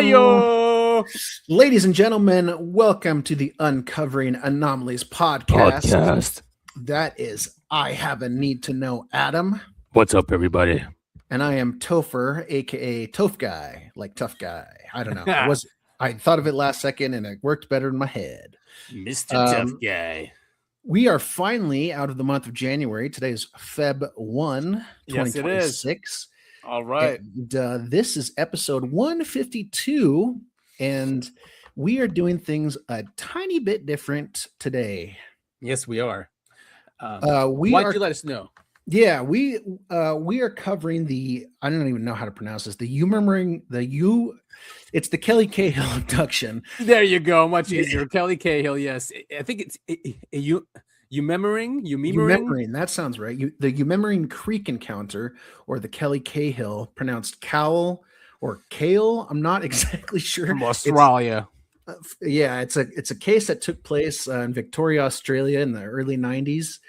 Ayo! Ladies and gentlemen, welcome to the Uncovering Anomalies podcast. That is I Have a Need to Know Adam. What's up, everybody? And I am Topher, aka Tough Guy, like tough guy. I don't know. I thought of it last second and it worked better in my head. Mr. Tough Guy. We are finally out of the month of January. Today is Feb 1, 2026. Yes, all right. And, this is episode 152, and we are doing things a tiny bit different today. Yes, we are. Why don't you let us know? Yeah, we are covering the, I don't even know how to pronounce this. It's the Kelly Cahill Abduction. There you go. Much easier. Kelly Cahill. Yes, I think it's Umemering. That sounds right. The Umemering Creek encounter, or the Kelly Cahill, pronounced Cowell or Kale. I'm not exactly sure. From Australia. It's a case that took place in Victoria, Australia, in the early 90s.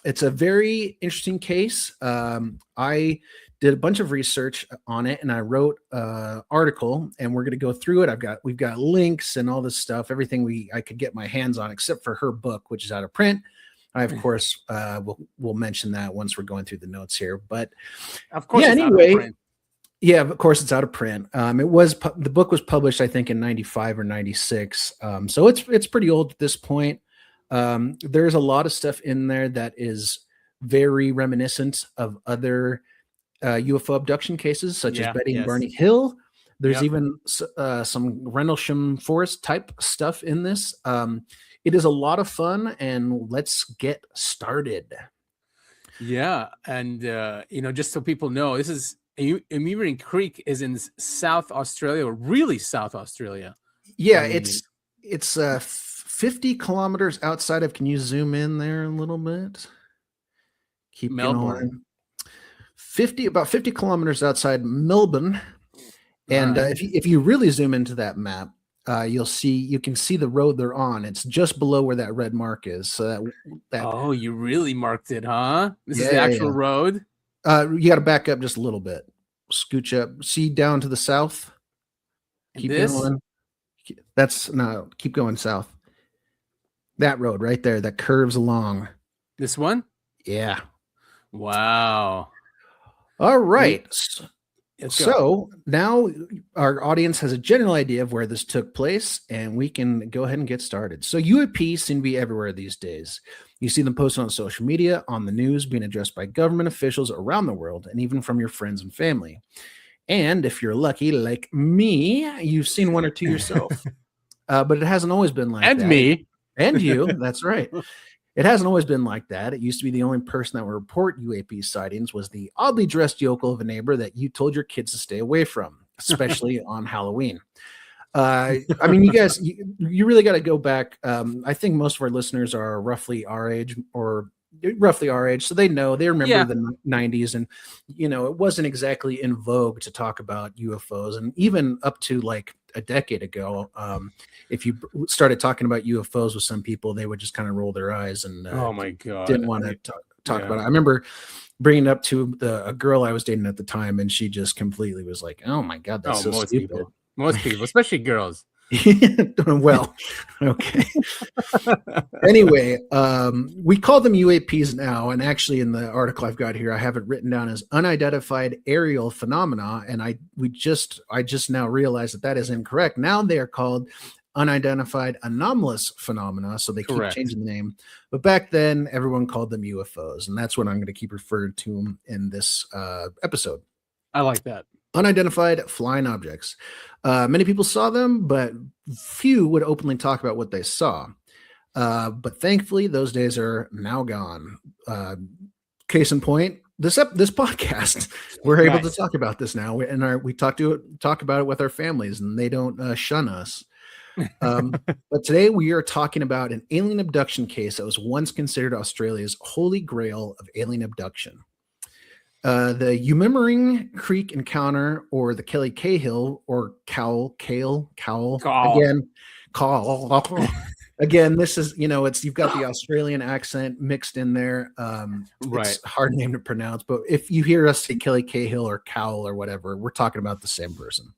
It's a very interesting case. I did a bunch of research on it, and I wrote an article, and we're going to go through it. We've got links and all this stuff, everything I could get my hands on, except for her book, which is out of print. I, of course, we'll mention that once we're going through the notes here. But of course, of course, it's out of print. The book was published, I think, in 95 or 96. So it's pretty old at this point. There's a lot of stuff in there that is very reminiscent of other UFO abduction cases, such as Betty and Barney Hill. There's even some Rendlesham Forest type stuff in this. It is a lot of fun, and let's get started. Yeah, and just so people know, this is Umemering Creek is in South Australia, really South Australia. Yeah, it's 50 kilometers outside of. Can you zoom in there a little bit? Keep Melbourne. About 50 kilometers outside Melbourne. And if you really zoom into that map, you can see the road they're on. It's just below where that red mark is. So oh, you really marked it, huh? This is the actual road. You got to back up just a little bit. Scooch up. See down to the south. Keep going. Keep going south. That road right there that curves along. This one? Yeah. Wow. All right. So now our audience has a general idea of where this took place, and we can go ahead and get started. So UAPs seem to be everywhere these days. You see them posted on social media, on the news, being addressed by government officials around the world, and even from your friends and family. And if you're lucky, like me, you've seen one or two yourself. But it hasn't always been like that. And me. And you. That's right. It hasn't always been like that. It used to be the only person that would report UAP sightings was the oddly dressed yokel of a neighbor that you told your kids to stay away from, especially on Halloween. I mean, you guys, you really got to go back. I think most of our listeners are roughly our age, so they remember the 90s, and it wasn't exactly in vogue to talk about UFOs, and even up to like a decade ago, if you started talking about UFOs with some people, they would just kind of roll their eyes and oh my god, didn't want to talk about it. I remember bringing it up to a girl I was dating at the time, and she just completely was like, "Oh my god, that's so stupid." Most people, especially girls. Well, okay. Anyway, we call them UAPs now, and actually in the article I've got here, I have it written down as unidentified aerial phenomena, and I just now realized that is incorrect. Now they are called unidentified anomalous phenomena, so they keep changing the name. But back then, everyone called them UFOs, and that's what I'm going to keep referring to them in this episode. I like that. Unidentified flying objects. Many people saw them, but few would openly talk about what they saw. But thankfully, those days are now gone. Case in point, this podcast, we're able to talk about this now, and we talk about it with our families, and they don't shun us. But today we are talking about an alien abduction case that was once considered Australia's holy grail of alien abduction. The Umemering Creek encounter, or the Kelly Cahill, or Cowell again, this is, you've got the Australian accent mixed in there. It's a hard name to pronounce, but if you hear us say Kelly Cahill or Cowell or whatever, we're talking about the same person.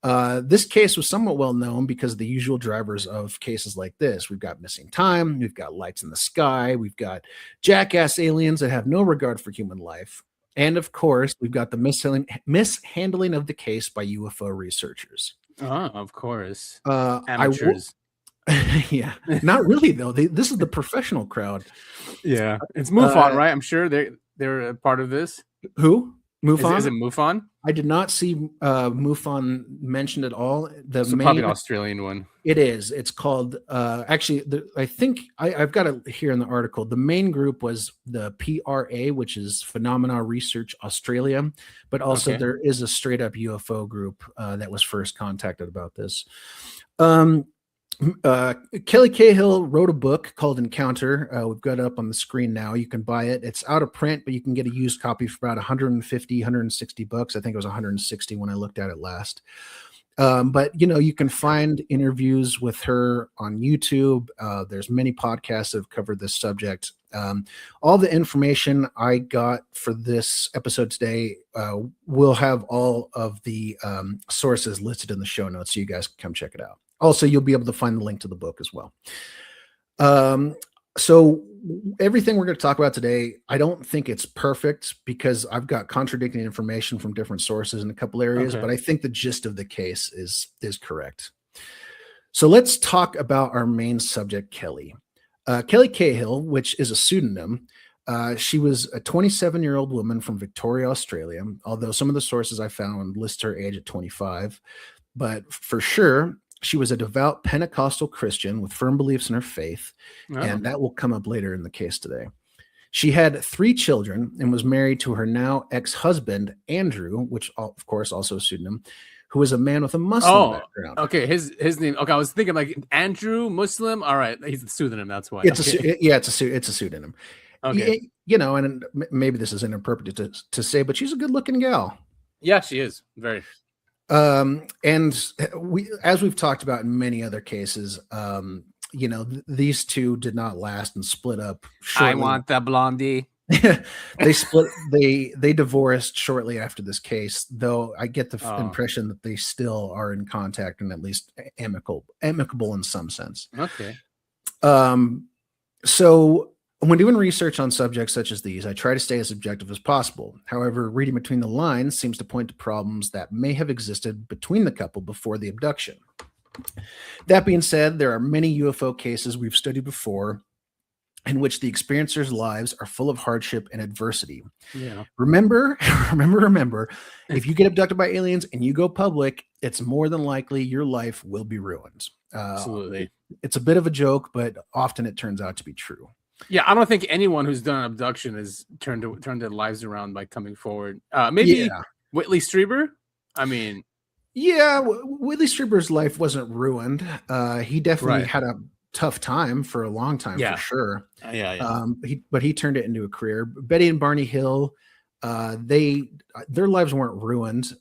This case was somewhat well known because of the usual drivers of cases like this. We've got missing time, we've got lights in the sky, we've got jackass aliens that have no regard for human life, and of course, we've got the mishandling of the case by UFO researchers. Of course. Amateurs. Yeah, not really though. This is the professional crowd. Yeah, it's MUFON, right? I'm sure they're a part of this. Who? MUFON? Is it MUFON? I did not see MUFON mentioned at all. Probably an Australian one. It is. It's called. Actually, I think I've got it here in the article. The main group was the PRA, which is Phenomena Research Australia, but also there is a straight up UFO group that was first contacted about this. Kelly Cahill wrote a book called Encounter. We've got it up on the screen now. You can buy it. It's out of print, but you can get a used copy for about 150, 160 bucks. I think it was 160 when I looked at it last. But you can find interviews with her on YouTube. There's many podcasts that have covered this subject. All the information I got for this episode today will have all of the sources listed in the show notes, so you guys can come check it out. Also, you'll be able to find the link to the book as well. So everything we're going to talk about today, I don't think it's perfect because I've got contradicting information from different sources in a couple areas, but I think the gist of the case is correct. So let's talk about our main subject, Kelly. Kelly Cahill, which is a pseudonym. She was a 27-year-old woman from Victoria, Australia, although some of the sources I found list her age at 25. But for sure, she was a devout Pentecostal Christian with firm beliefs in her faith, and that will come up later in the case today. She had 3 children and was married to her now ex-husband, Andrew, which of course also a pseudonym, who was a man with a Muslim background. Okay, his name. Okay, I was thinking like Andrew, Muslim. All right, he's a pseudonym. That's why. It's a pseudonym. Okay, and maybe this is inappropriate to say, but she's a good-looking gal. Yeah, she is very. And as we've talked about in many other cases, these two did not last and split up shortly. I want the blondie. They divorced shortly after this case, though I get the impression that they still are in contact and at least amicable in some sense. Okay. So when doing research on subjects such as these, I try to stay as objective as possible. However, reading between the lines seems to point to problems that may have existed between the couple before the abduction. That being said, there are many UFO cases we've studied before in which the experiencers' lives are full of hardship and adversity. Yeah. Remember, if you get abducted by aliens and you go public, it's more than likely your life will be ruined. Absolutely. It's a bit of a joke, but often it turns out to be true. Yeah, I don't think anyone who's done an abduction has turned their lives around by coming forward. Maybe Whitley Strieber. I mean, Whitley Strieber's life wasn't ruined. He definitely had a tough time for a long time, for sure. But he turned it into a career. Betty and Barney Hill, their lives weren't ruined.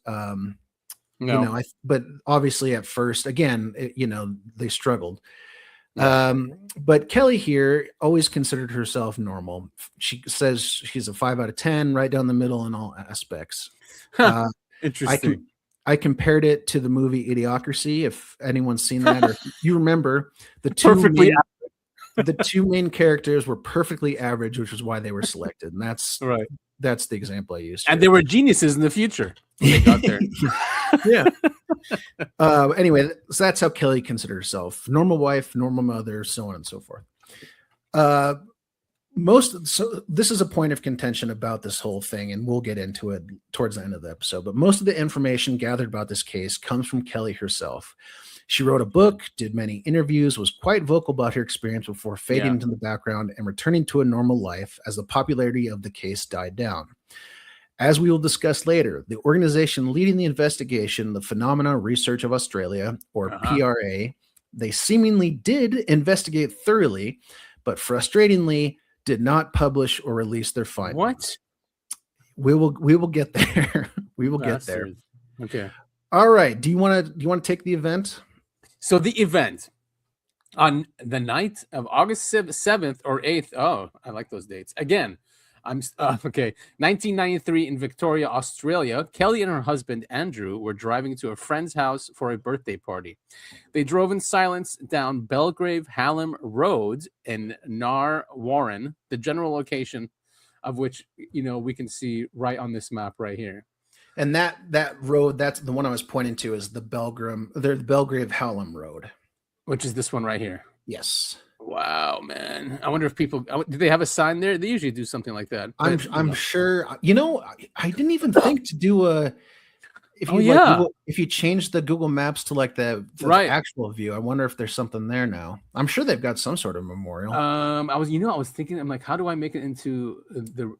No. But obviously at first, again, they struggled. But Kelly here always considered herself normal. She says she's a 5 out of 10, right down the middle in all aspects. Interesting. I compared it to the movie Idiocracy. If anyone's seen that, or if you remember, the two main characters were perfectly average, which is why they were selected. And that's right. That's the example I used. And they were geniuses in the future when they got there. Anyway, so that's how Kelly considered herself: normal wife, normal mother, so on and so forth. So this is a point of contention about this whole thing, and we'll get into it towards the end of the episode. But most of the information gathered about this case comes from Kelly herself. She wrote a book, did many interviews, was quite vocal about her experience before fading into the background and returning to a normal life as the popularity of the case died down. As we will discuss later, the organization leading the investigation, the Phenomena Research of Australia, or PRA, they seemingly did investigate thoroughly, but frustratingly did not publish or release their findings. What? We will get there. We will get there. Okay. All right. Do you want to take the event? So the event on the night of August 7th or 8th. Oh, I like those dates. Again, Okay. 1993 in Victoria, Australia, Kelly and her husband Andrew were driving to a friend's house for a birthday party. They drove in silence down Belgrave Hallam Road in Nar Warren, the general location of which we can see right on this map right here. And that road, that's the one I was pointing to, is the Belgrave Hallam Road, which is this one right here. Yes. Wow, man! I wonder if people do they have a sign there? They usually do something like that. I'm sure. I didn't even think to do a. If you if you change the Google Maps to like the actual view, I wonder if there's something there now. I'm sure they've got some sort of memorial. I was thinking, I'm like, how do I make it into the?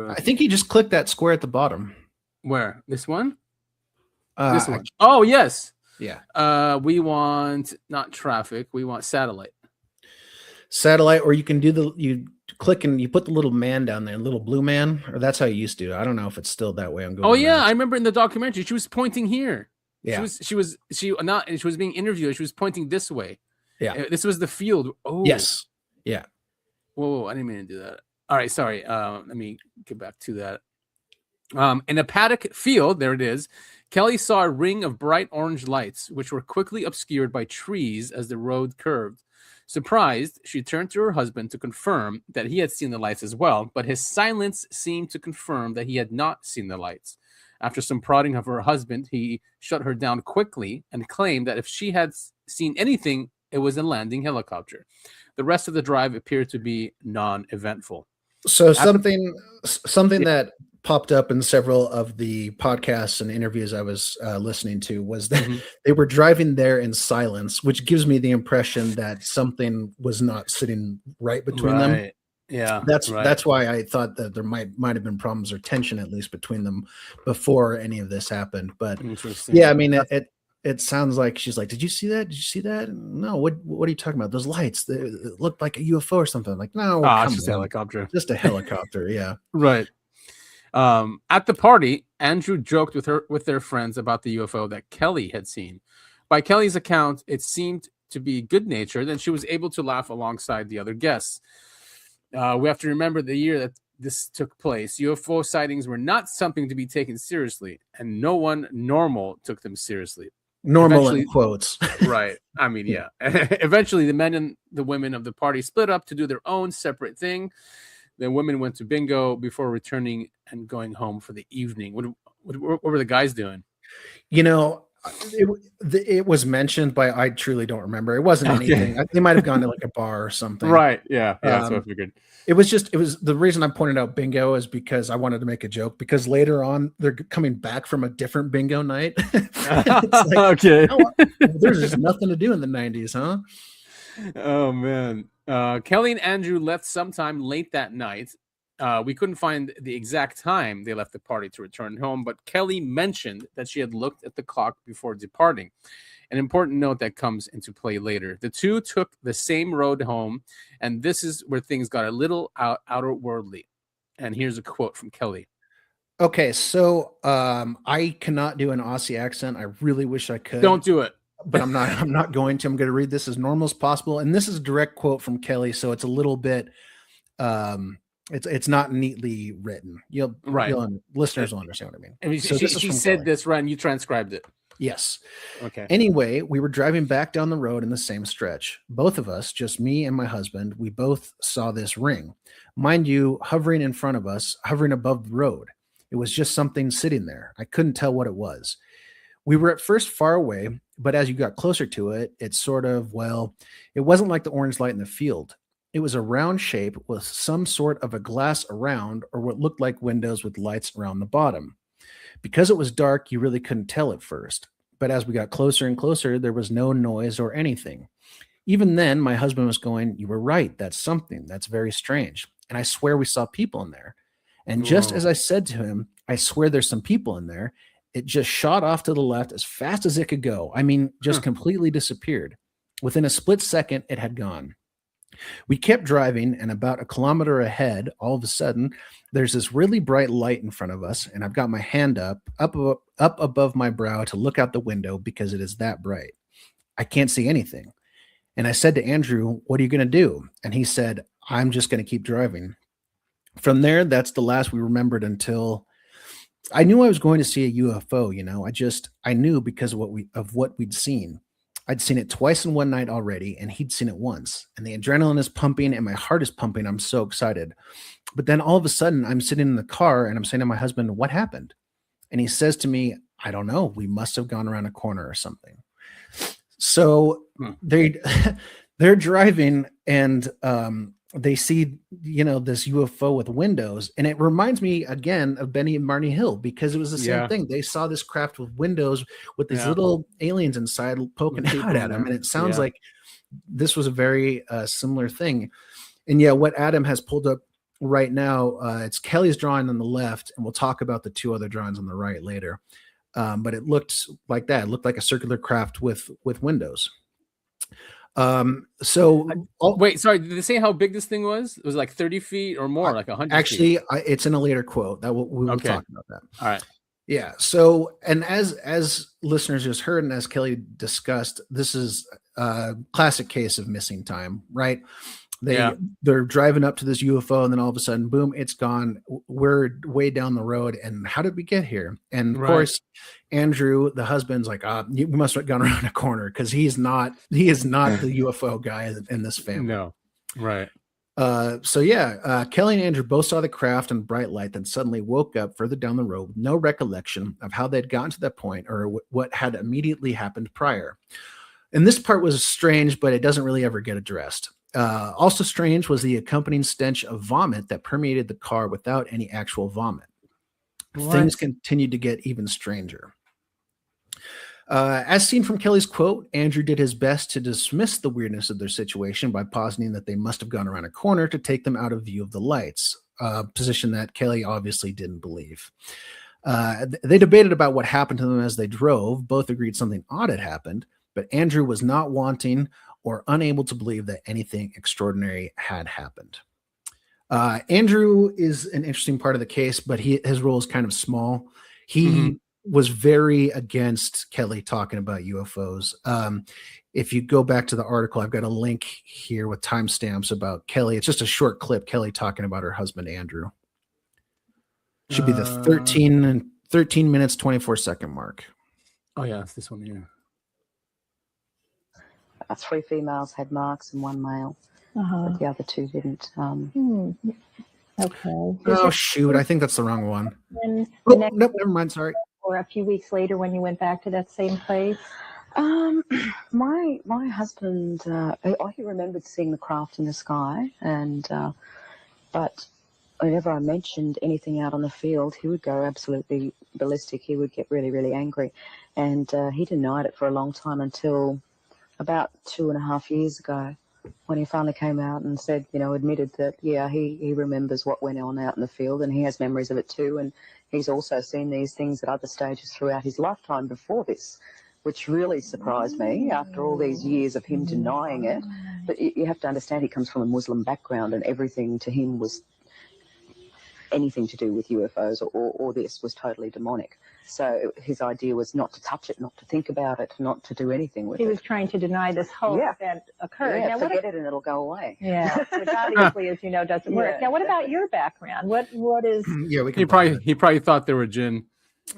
I think you just click that square at the bottom. Where? This one? This one. Oh yes. Yeah. We want not traffic. We want satellite. Satellite, or you can do you click and you put the little man down there, little blue man, or that's how you used to. I don't know if it's still that way on Google. Oh yeah, Maps. I remember in the documentary she was pointing here. Yeah, she was being interviewed. She was pointing this way. Yeah, this was the field. Oh yes, yeah. Whoa, I didn't mean to do that. All right, sorry. Let me get back to that. In a paddock field, there it is. Kelly saw a ring of bright orange lights, which were quickly obscured by trees as the road curved. Surprised, she turned to her husband to confirm that he had seen the lights as well, but his silence seemed to confirm that he had not seen the lights. After some prodding of her husband, he shut her down quickly and claimed that if she had seen anything, it was a landing helicopter. The rest of the drive appeared to be non-eventful. So something that popped up in several of the podcasts and interviews I was listening to was that they were driving there in silence, which gives me the impression that something was not sitting right between them. Yeah, that's why I thought that there might have been problems or tension at least between them before any of this happened. But yeah, I mean, it sounds like she's like, "Did you see that? Did you see that?" No, what are you talking about? Those lights, they looked like a UFO or something. I'm like, no, it's just a helicopter. Just a helicopter, yeah. Right. At the party, Andrew joked with their friends about the UFO that Kelly had seen. By Kelly's account, it seemed to be good-natured, and she was able to laugh alongside the other guests. We have to remember the year that this took place. UFO sightings were not something to be taken seriously, and no one normal took them seriously. Normal in quotes. Right. I mean, yeah. Eventually, the men and the women of the party split up to do their own separate thing. The women went to bingo before returning and going home for the evening. What were the guys doing? It was mentioned, but I truly don't remember. It wasn't anything. They might have gone to like a bar or something. Right. Yeah. That's what I figured. It was the reason I pointed out bingo is because I wanted to make a joke, because later on they're coming back from a different bingo night. Like, okay. There's just nothing to do in the 90s, huh? Oh man. Kelly and Andrew left sometime late that night. We couldn't find the exact time they left the party to return home, but Kelly mentioned that she had looked at the clock before departing. An important note that comes into play later. The two took the same road home, and this is where things got a little outer-worldly. And here's a quote from Kelly. Okay, so I cannot do an Aussie accent. I really wish I could. Don't do it. But I'm not going to. I'm going to read this as normal as possible. And this is a direct quote from Kelly, so it's a little bit it's not neatly written. Listeners will understand what I mean. She said this right, and you transcribed it. Yes. Okay. Anyway, we were driving back down the road in the same stretch. Both of us, just me and my husband, we both saw this ring. Mind you, hovering in front of us, hovering above the road. It was just something sitting there. I couldn't tell what it was. We were at first far away, but as you got closer to it, it wasn't like the orange light in the field. It was a round shape with some sort of a glass around, or what looked like windows with lights around the bottom. Because it was dark, you really couldn't tell at first. But as we got closer and closer, there was no noise or anything. Even then, my husband was going, "You were right. That's something. That's very strange. And I swear we saw people in there." And just as I said to him, "I swear there's some people in there," it just shot off to the left as fast as it could go. I mean, just completely disappeared. Within a split second, it had gone. We kept driving, and about a kilometer ahead, all of a sudden, there's this really bright light in front of us, and I've got my hand up above my brow to look out the window because it is that bright. I can't see anything. And I said to Andrew, "What are you going to do?" And he said, "I'm just going to keep driving." From there, that's the last we remembered until I knew I was going to see a UFO. I knew because of what we'd seen. I'd seen it twice in one night already, and he'd seen it once. And the adrenaline is pumping, and my heart is pumping. I'm so excited. But then all of a sudden, I'm sitting in the car, and I'm saying to my husband, "What happened?" And he says to me, "I don't know. We must have gone around a corner or something." So they're driving, and they see, this UFO with windows, and it reminds me again of Benny and Marnie Hill, because it was the same thing. They saw this craft with windows with these little aliens inside poking out at them, and it sounds like this was a very similar thing. And what Adam has pulled up right now, it's Kelly's drawing on the left, and we'll talk about the two other drawings on the right later. But it looked like that. It looked like a circular craft with windows. Wait, sorry, did they say how big this thing was? It was like 30 feet or more, like 100 actually feet. It's in a later quote that we will talk about that. All right. Yeah. So, and as listeners just heard, and as Kelly discussed, this is a classic case of missing time, right? They're driving up to this UFO, and then all of a sudden, boom, it's gone. We're way down the road, and how did we get here? And of course, Andrew, the husband's like, we must have gone around a corner, because he is not the UFO guy in this family. No, right. Kelly and Andrew both saw the craft and bright light, then suddenly woke up further down the road with no recollection of how they'd gotten to that point or what had immediately happened prior. And this part was strange, but it doesn't really ever get addressed. Also strange was the accompanying stench of vomit that permeated the car without any actual vomit. What? Things continued to get even stranger. As seen from Kelly's quote, Andrew did his best to dismiss the weirdness of their situation by positing that they must have gone around a corner to take them out of view of the lights, a position that Kelly obviously didn't believe. They debated about what happened to them as they drove. Both agreed something odd had happened, but Andrew was not wanting or unable to believe that anything extraordinary had happened. Andrew is an interesting part of the case, but his role is kind of small. He was very against Kelly talking about UFOs. If you go back to the article, I've got a link here with timestamps about Kelly. It's just a short clip, Kelly talking about her husband, Andrew. Should be the 13 minutes, 24-second mark. Oh, yeah, it's this one here. 3 females had marks and 1 male, but the other 2 didn't. Okay. Oh, shoot. I think that's the wrong one. Nope, never mind. Sorry. Or a few weeks later when you went back to that same place? My husband, he remembered seeing the craft in the sky, and but whenever I mentioned anything out on the field, he would go absolutely ballistic. He would get really, really angry, and he denied it for a long time until about 2.5 years ago, when he finally came out and said, admitted that, he remembers what went on out in the field, and he has memories of it too. And he's also seen these things at other stages throughout his lifetime before this, which really surprised me after all these years of him denying it. But you have to understand, he comes from a Muslim background, and everything to him was anything to do with UFOs or this was totally demonic. So his idea was not to touch it, not to think about it, not to do anything with it. He was trying to deny this whole event occurred. Yeah, now, forget it and it'll go away. Yeah, which obviously, as you know, doesn't work. Now, what about your background? What is? Yeah, we can. He probably thought they were jinn.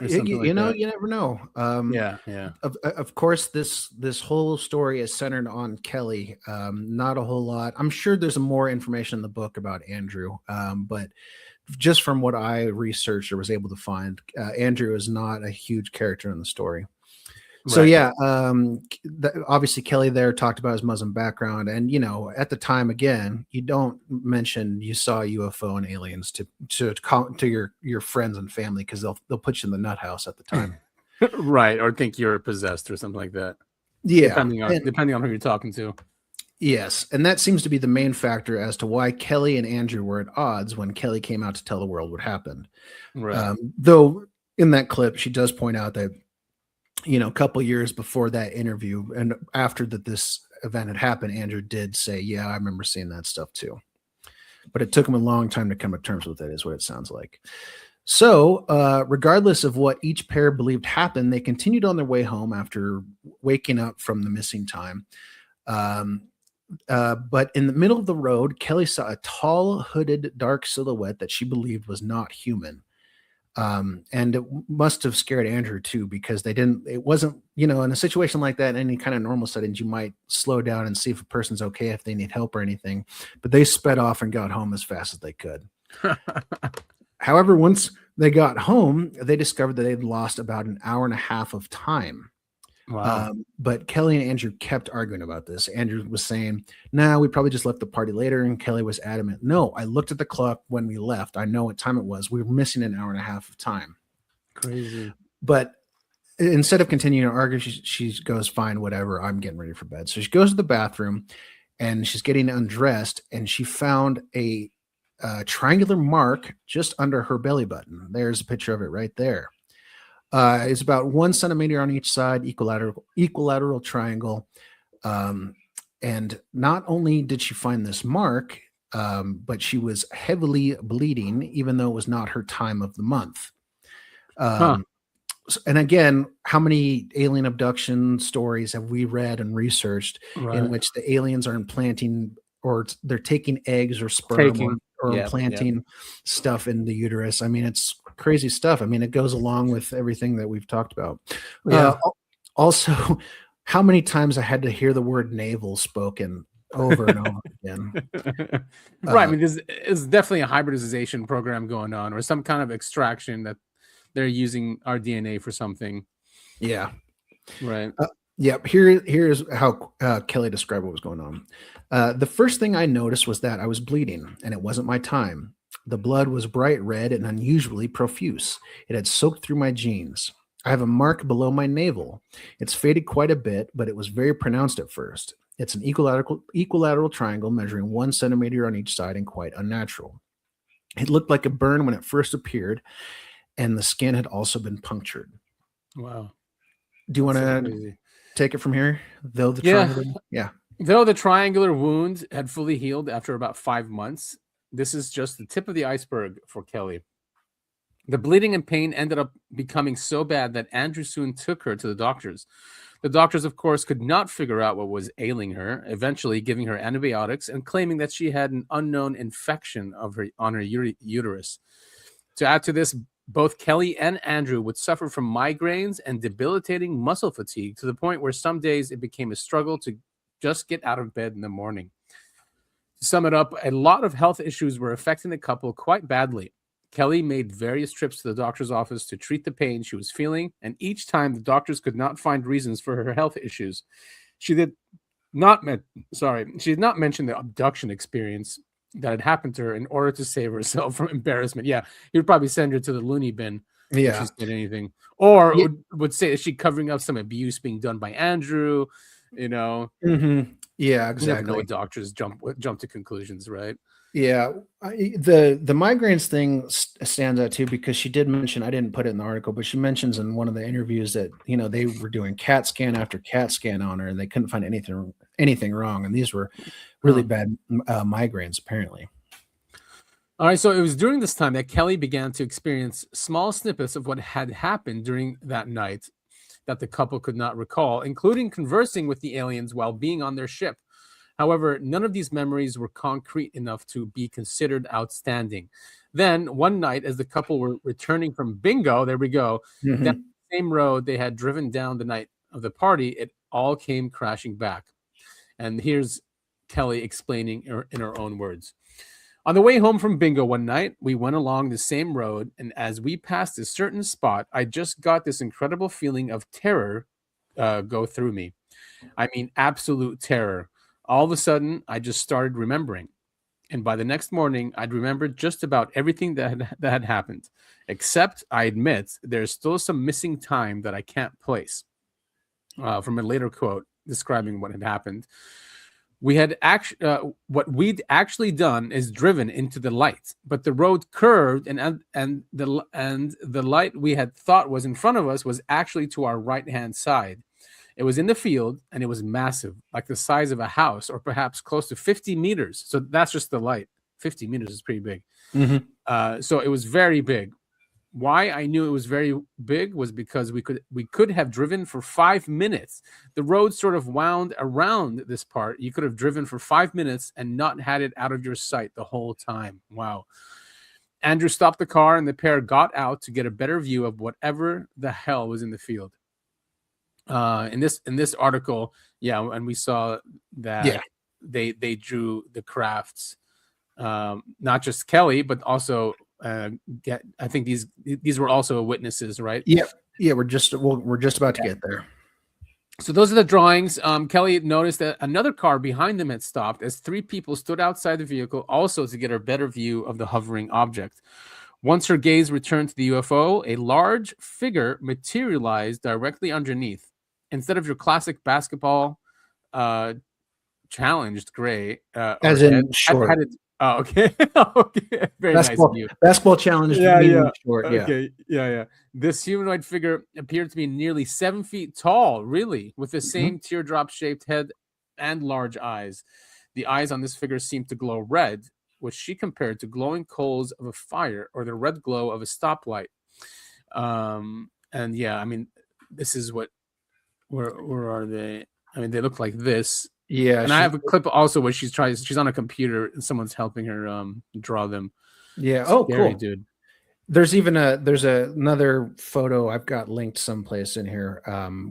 You never know. Yeah. Of course, this whole story is centered on Kelly. Not a whole lot. I'm sure there's more information in the book about Andrew, but just from what I researched or was able to find, Andrew is not a huge character in the story. Right. So obviously Kelly there talked about his Muslim background, and at the time, again, you don't mention you saw a UFO and aliens to your friends and family, because they'll put you in the nut house at the time. Right, or think you're possessed or something like that. Yeah, depending on who you're talking to. Yes, and that seems to be the main factor as to why Kelly and Andrew were at odds when Kelly came out to tell the world what happened. Right. Though in that clip, she does point out that a couple years before that interview and after this event had happened, Andrew did say, "Yeah, I remember seeing that stuff too," but it took him a long time to come to terms with it, is what it sounds like. So, regardless of what each pair believed happened, they continued on their way home after waking up from the missing time. But in the middle of the road, Kelly saw a tall, hooded, dark silhouette that she believed was not human. And it must have scared Andrew too, because it wasn't, in a situation like that, in any kind of normal settings, you might slow down and see if a person's okay, if they need help or anything, but they sped off and got home as fast as they could. However, once they got home, they discovered that they'd lost about an hour and a half of time. Wow. But Kelly and Andrew kept arguing about this. Andrew was saying, "Nah, we probably just left the party later." And Kelly was adamant, "No, I looked at the clock when we left. I know what time it was. We were missing an hour and a half of time." Crazy. But instead of continuing to argue, she goes, "Fine, whatever. I'm getting ready for bed." So she goes to the bathroom and she's getting undressed, and she found a triangular mark just under her belly button. There's a picture of it right there. It's about 1 centimeter on each side, equilateral triangle. And not only did she find this mark, but she was heavily bleeding, even though it was not her time of the month. And again, how many alien abduction stories have we read and researched in which the aliens are implanting, or they're taking eggs or sperm or implanting stuff in the uterus? I mean, it's crazy stuff. I mean, it goes along with everything that we've talked about. Also, how many times I had to hear the word navel spoken over and over again. Right. I mean, there's definitely a hybridization program going on, or some kind of extraction that they're using our DNA for something. Yeah. Right. Yep. Here's how Kelly described what was going on. The first thing I noticed was that I was bleeding, and it wasn't my time. The blood was bright red and unusually profuse. It had soaked through my jeans. I have a mark below my navel. It's faded quite a bit, but it was very pronounced at first. It's an equilateral triangle measuring 1 centimeter on each side and quite unnatural. It looked like a burn when it first appeared, and the skin had also been punctured. Wow. Do you want to take it from here? Though the triangular wound had fully healed after about 5 months, this is just the tip of the iceberg for Kelly. The bleeding and pain ended up becoming so bad that Andrew soon took her to the doctors. The doctors, of course, could not figure out what was ailing her, eventually giving her antibiotics and claiming that she had an unknown infection on her uterus. To add to this, both Kelly and Andrew would suffer from migraines and debilitating muscle fatigue, to the point where some days it became a struggle to just get out of bed in the morning. To sum it up, a lot of health issues were affecting the couple quite badly. Kelly made various trips to the doctor's office to treat the pain she was feeling, and each time the doctors could not find reasons for her health issues. She did not mention the abduction experience that had happened to her in order to save herself from embarrassment. Yeah, he would probably send her to the loony bin if she said anything. Or would say, is she covering up some abuse being done by Andrew? Mm-hmm. Yeah, exactly. You never know what doctors jump to conclusions, right? Yeah, the migraines thing stands out too, because she did mention, I didn't put it in the article, but she mentions in one of the interviews that they were doing CAT scan after CAT scan on her, and they couldn't find anything wrong, and these were really bad migraines apparently. All right, so it was during this time that Kelly began to experience small snippets of what had happened during that night that the couple could not recall, including conversing with the aliens while being on their ship. However, none of these memories were concrete enough to be considered outstanding. Then, one night, as the couple were returning from bingo, there we go, down the same road they had driven down the night of the party, it all came crashing back. And here's Kelly explaining in her own words. On the way home from bingo one night, we went along the same road, and as we passed a certain spot, I just got this incredible feeling of terror go through me. I mean, absolute terror. All of a sudden, I just started remembering. And by the next morning, I'd remembered just about everything that had happened, except, I admit, there's still some missing time that I can't place. From a later quote describing what had happened. What we'd actually done is driven into the light, but the road curved, and the light we had thought was in front of us was actually to our right-hand side. It was in the field, and it was massive, like the size of a house, or perhaps close to 50 meters. So that's just the light. 50 meters is pretty big. So it was very big. Why I knew it was very big was because we could have driven for 5 minutes. The road sort of wound around this part. You could have driven for 5 minutes and not had it out of your sight the whole time. Wow. Andrew stopped the car and the pair got out to get a better view of whatever the hell was in the field. In this article, and we saw that they drew the crafts, not just Kelly, but also I think these were also witnesses, right? We're just about to get there. So those are the drawings. Kelly noticed that another car behind them had stopped as 3 people stood outside the vehicle also to get a better view of the hovering object. Once her gaze returned to the UFO, a large figure materialized directly underneath. Instead of your classic basketball challenged gray, as in short. Okay. Okay. Very basketball, nice of you. Basketball challenge. Short. Okay. Yeah. This humanoid figure appeared to be nearly 7 feet tall, really, with the same teardrop-shaped head and large eyes. The eyes on this figure seemed to glow red, which she compared to glowing coals of a fire or the red glow of a stoplight. This is what. Where are they? I mean, they look like this. Yeah, and I have a clip also where she's on a computer and someone's helping her draw them. Yeah. Scary, Cool, dude. There's another photo I've got linked someplace in here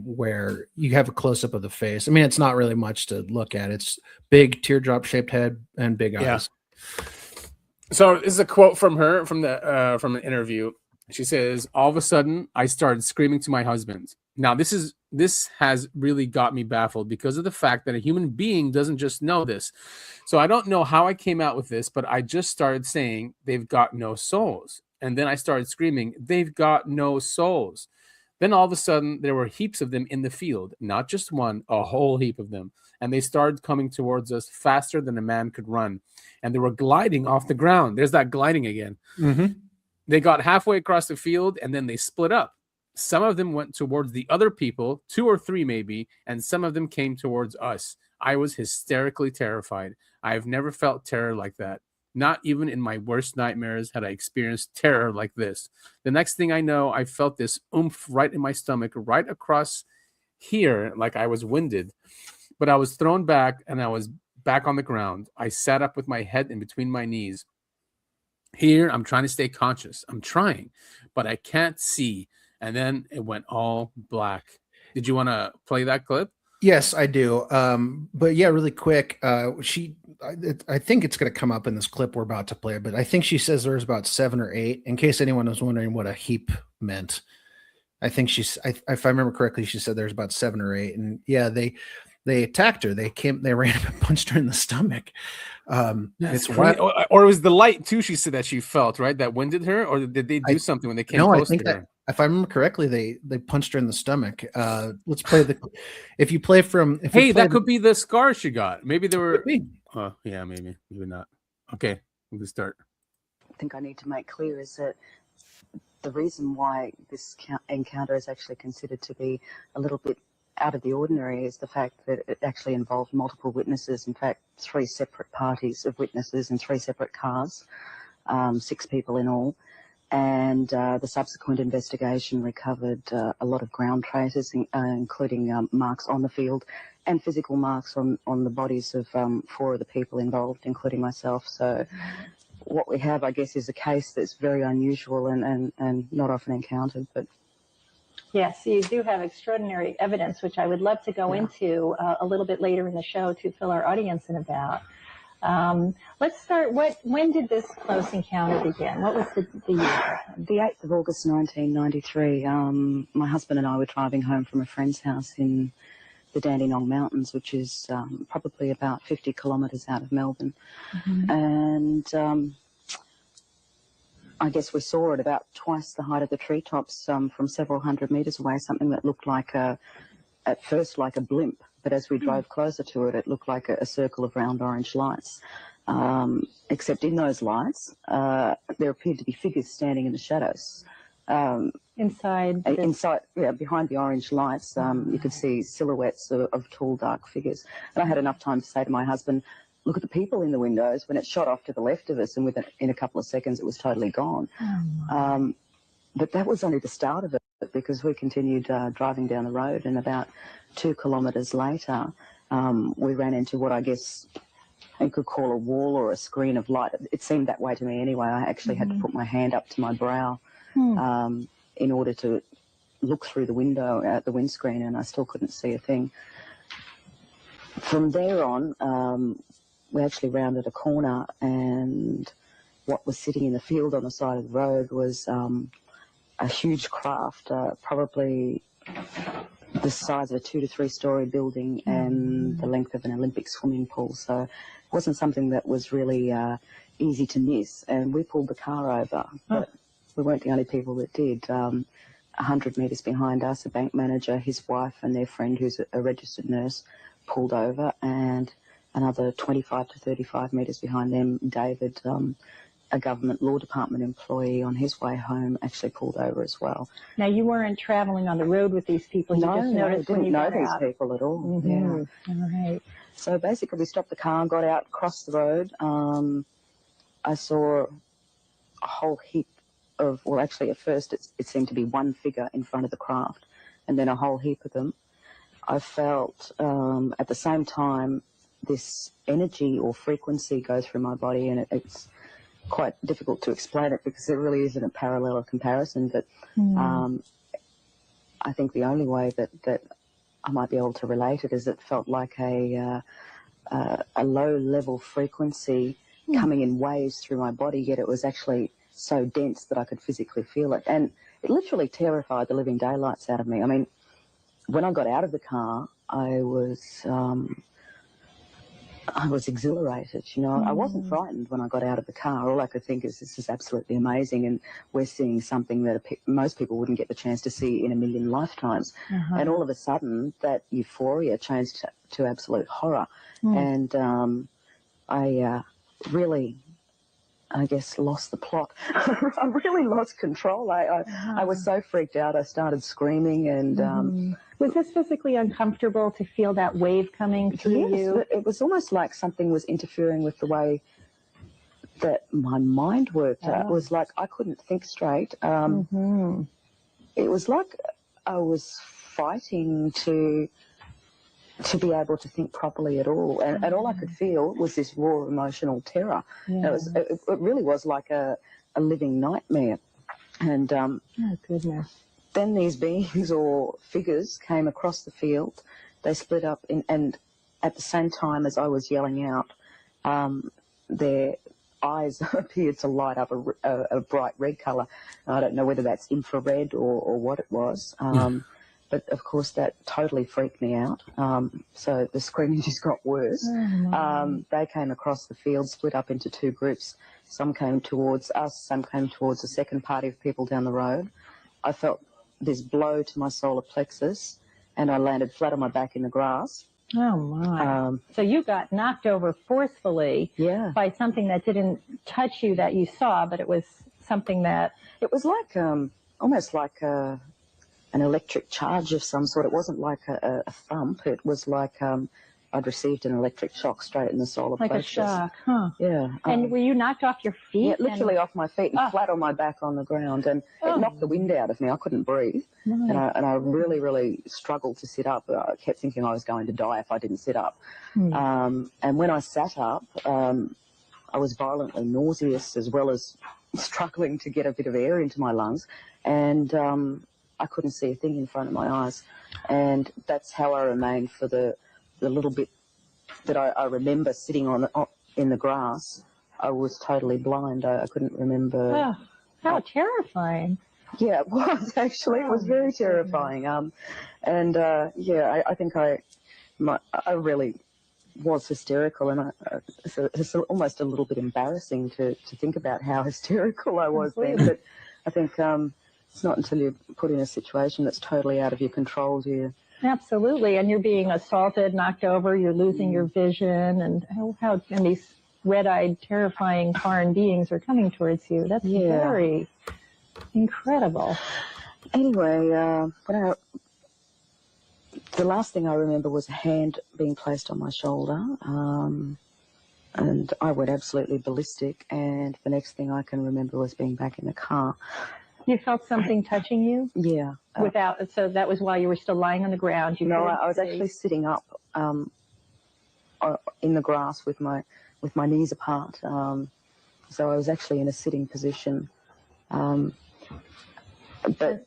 where you have a close up of the face. I mean, it's not really much to look at. It's big teardrop shaped head and big eyes. So this is a quote from her from an interview. She says, "All of a sudden, I started screaming to my husband." Now, this has really got me baffled because of the fact that a human being doesn't just know this. So I don't know how I came out with this, but I just started saying they've got no souls. And then I started screaming, they've got no souls. Then all of a sudden, there were heaps of them in the field, not just one, a whole heap of them. And they started coming towards us faster than a man could run. And they were gliding off the ground. There's that gliding again. Mm-hmm. They got halfway across the field and then they split up. Some of them went towards the other people, 2 or 3 maybe, and some of them came towards us. I was hysterically terrified. I have never felt terror like that. Not even in my worst nightmares had I experienced terror like this. The next thing I know, I felt this oomph right in my stomach, right across here, like I was winded. But I was thrown back and I was back on the ground. I sat up with my head in between my knees. Here, I'm trying to stay conscious. I'm trying, but I can't see. And then it went all black. Did you want to play that clip? Yes, I do. But yeah, really quick. I think it's going to come up in this clip we're about to play, but I think she says there's about 7 or 8. In case anyone was wondering what a heap meant, I think if I remember correctly, she said there's about 7 or 8. And yeah, they attacked her. They ran up and punched her in the stomach. It's right. Or it was the light too. She said that she felt right that winded her, or did they do something when they came close to her? If I remember correctly, they punched her in the stomach. Let's play if you play from. That could be the scar she got. Maybe there were. Yeah, maybe not. Okay, we can start. I think I need to make clear is that the reason why this encounter is actually considered to be a little bit out of the ordinary is the fact that it actually involved multiple witnesses. In fact, 3 separate parties of witnesses in 3 separate cars, 6 people in all. And the subsequent investigation recovered a lot of ground traces, including marks on the field and physical marks on the bodies of 4 of the people involved, including myself. So what we have, I guess, is a case that's very unusual and not often encountered. But yes, you do have extraordinary evidence, which I would love to go into a little bit later in the show to fill our audience in about. Let's start. When did this close encounter begin? What was the year? The 8th of August, 1993. My husband and I were driving home from a friend's house in the Dandenong Mountains, which is probably about 50 kilometres out of Melbourne. Mm-hmm. And I guess we saw at about twice the height of the treetops from several hundred metres away, something that looked like at first like a blimp. But as we drove closer to it, it looked like a circle of round orange lights. Except in those lights, there appeared to be figures standing in the shadows. Inside, behind the orange lights, you could see silhouettes of tall, dark figures. And I had enough time to say to my husband, look at the people in the windows, when it shot off to the left of us, and in a couple of seconds, it was totally gone. but that was only the start of it, because we continued driving down the road, and about 2 kilometres later, we ran into what I guess you could call a wall or a screen of light. It seemed that way to me anyway. I actually had to put my hand up to my brow in order to look through the window at the windscreen, and I still couldn't see a thing. From there on, we actually rounded a corner, and what was sitting in the field on the side of the road was a huge craft, probably the size of a 2 to 3 story building and the length of an Olympic swimming pool. So it wasn't something that was really easy to miss. And we pulled the car over, but we weren't the only people that did. 100 metres behind us, a bank manager, his wife and their friend, who's a registered nurse, pulled over, and another 25 to 35 metres behind them, David, a government law department employee, on his way home, actually pulled over as well. Now, you weren't traveling on the road with these people. You just noticed when you got out. Didn't know these people at all. Yeah. All right. So basically, we stopped the car, got out, crossed the road. I saw a whole heap of, well, actually, at first it seemed to be one figure in front of the craft, and then a whole heap of them. I felt at the same time this energy or frequency go through my body, and it's quite difficult to explain it because there really isn't a parallel or comparison, but I think the only way that I might be able to relate it is it felt like a low-level frequency coming in waves through my body, yet it was actually so dense that I could physically feel it. And it literally terrified the living daylights out of me. I mean, when I got out of the car, I was exhilarated, you know. I wasn't frightened when I got out of the car. All I could think is, this is absolutely amazing, and we're seeing something that most people wouldn't get the chance to see in a million lifetimes. And all of a sudden, that euphoria changed to absolute horror. And I really, I guess, lost the plot. I really lost control. I was so freaked out, I started screaming, and... Was this physically uncomfortable to feel that wave coming through you? It was almost like something was interfering with the way that my mind worked. It was like I couldn't think straight. It was like I was fighting to be able to think properly at all. And all I could feel was this raw emotional terror. It really was like a living nightmare. And oh, goodness. Then these beings or figures came across the field. They split up, and at the same time as I was yelling out, their eyes appeared to light up a bright red colour. I don't know whether that's infrared or what it was, but of course that totally freaked me out. So the screaming just got worse. They came across the field, split up into 2 groups. Some came towards us, some came towards the second party of people down the road. I felt this blow to my solar plexus, and I landed flat on my back in the grass. Oh, my. So you got knocked over forcefully by something that didn't touch you that you saw, but it was something that... It was like, almost like an electric charge of some sort. It wasn't like a thump. It was like I'd received an electric shock straight in the solar plexus. Like a shock, huh? Yeah. And were you knocked off your feet? Yeah, literally off my feet and flat on my back on the ground. And it knocked the wind out of me. I couldn't breathe. And I really, really struggled to sit up. I kept thinking I was going to die if I didn't sit up. And when I sat up, I was violently nauseous, as well as struggling to get a bit of air into my lungs. And I couldn't see a thing in front of my eyes. And that's how I remained for the little bit that I remember sitting in the grass. I was totally blind. I couldn't remember. Oh, how terrifying. Yeah, it was actually. It was very terrifying. I think I really was hysterical, and it's almost a little bit embarrassing to think about how hysterical I was then. But I think it's not until you're put in a situation that's totally out of your control do you... Absolutely, and you're being assaulted, knocked over, you're losing your vision, and and these red-eyed, terrifying foreign beings are coming towards you. That's very incredible. Anyway, the last thing I remember was a hand being placed on my shoulder, and I went absolutely ballistic, and the next thing I can remember was being back in the car. You felt something touching you Yeah. so that was while you were still lying on the ground. You No, couldn't I was see. actually sitting up in the grass with my knees apart. So I was actually in a sitting position. But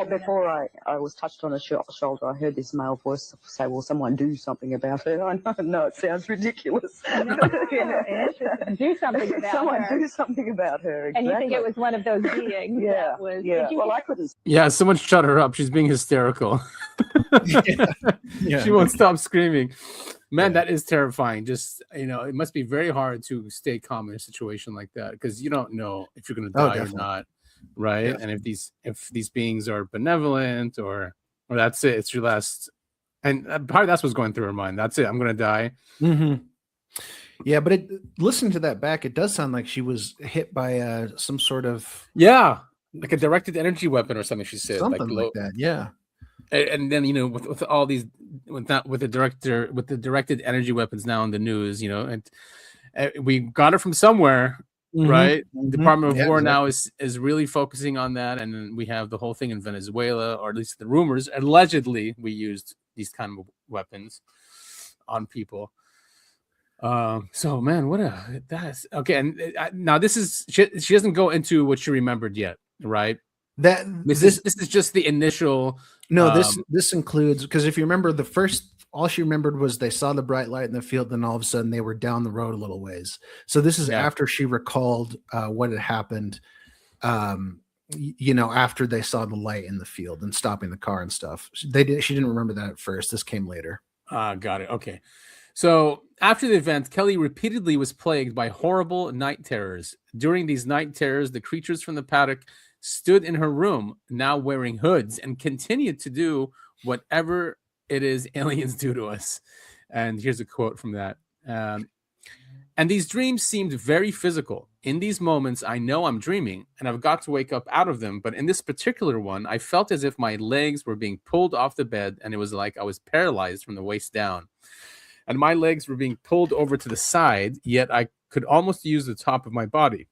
before I was touched on the shoulder, I heard this male voice say, "Well, someone do something about her." I know it sounds ridiculous. Interesting. Do something about someone her. do something about her. Exactly. And you think it was one of those beings that was... Yeah. Well, I couldn't. Yeah, someone shut her up. She's being hysterical. Yeah. She won't stop screaming. Man, that is terrifying. Just, it must be very hard to stay calm in a situation like that because you don't know if you're going to die or not, right? Yeah. And if these beings are benevolent or that's it, it's your last. And probably that's what's going through her mind. That's it. I'm going to die. Mm-hmm. Yeah, but listening to that back, it does sound like she was hit by some sort of like a directed energy weapon or something. She said something like that. Yeah. And then with all these with the directed energy weapons now in the news, and we got it from somewhere, right? Mm-hmm. Department of War now is really focusing on that, and then we have the whole thing in Venezuela, or at least the rumors allegedly we used these kind of weapons on people. So man, that's okay. And now this is she doesn't go into what she remembered yet, right? This is just the initial. No, this includes, because if you remember, all she remembered was they saw the bright light in the field, then all of a sudden they were down the road a little ways. So this is after she recalled what had happened, after they saw the light in the field and stopping the car and stuff. She didn't remember that at first. This came later. Got it. Okay. So after the event, Kelly repeatedly was plagued by horrible night terrors. During these night terrors, the creatures from the paddock stood in her room, now wearing hoods, and continued to do whatever it is aliens do to us. And here's a quote from that. And these dreams seemed very physical. In these moments, I know I'm dreaming, and I've got to wake up out of them. But in this particular one, I felt as if my legs were being pulled off the bed, and it was like I was paralyzed from the waist down. And my legs were being pulled over to the side, yet I could almost use the top of my body.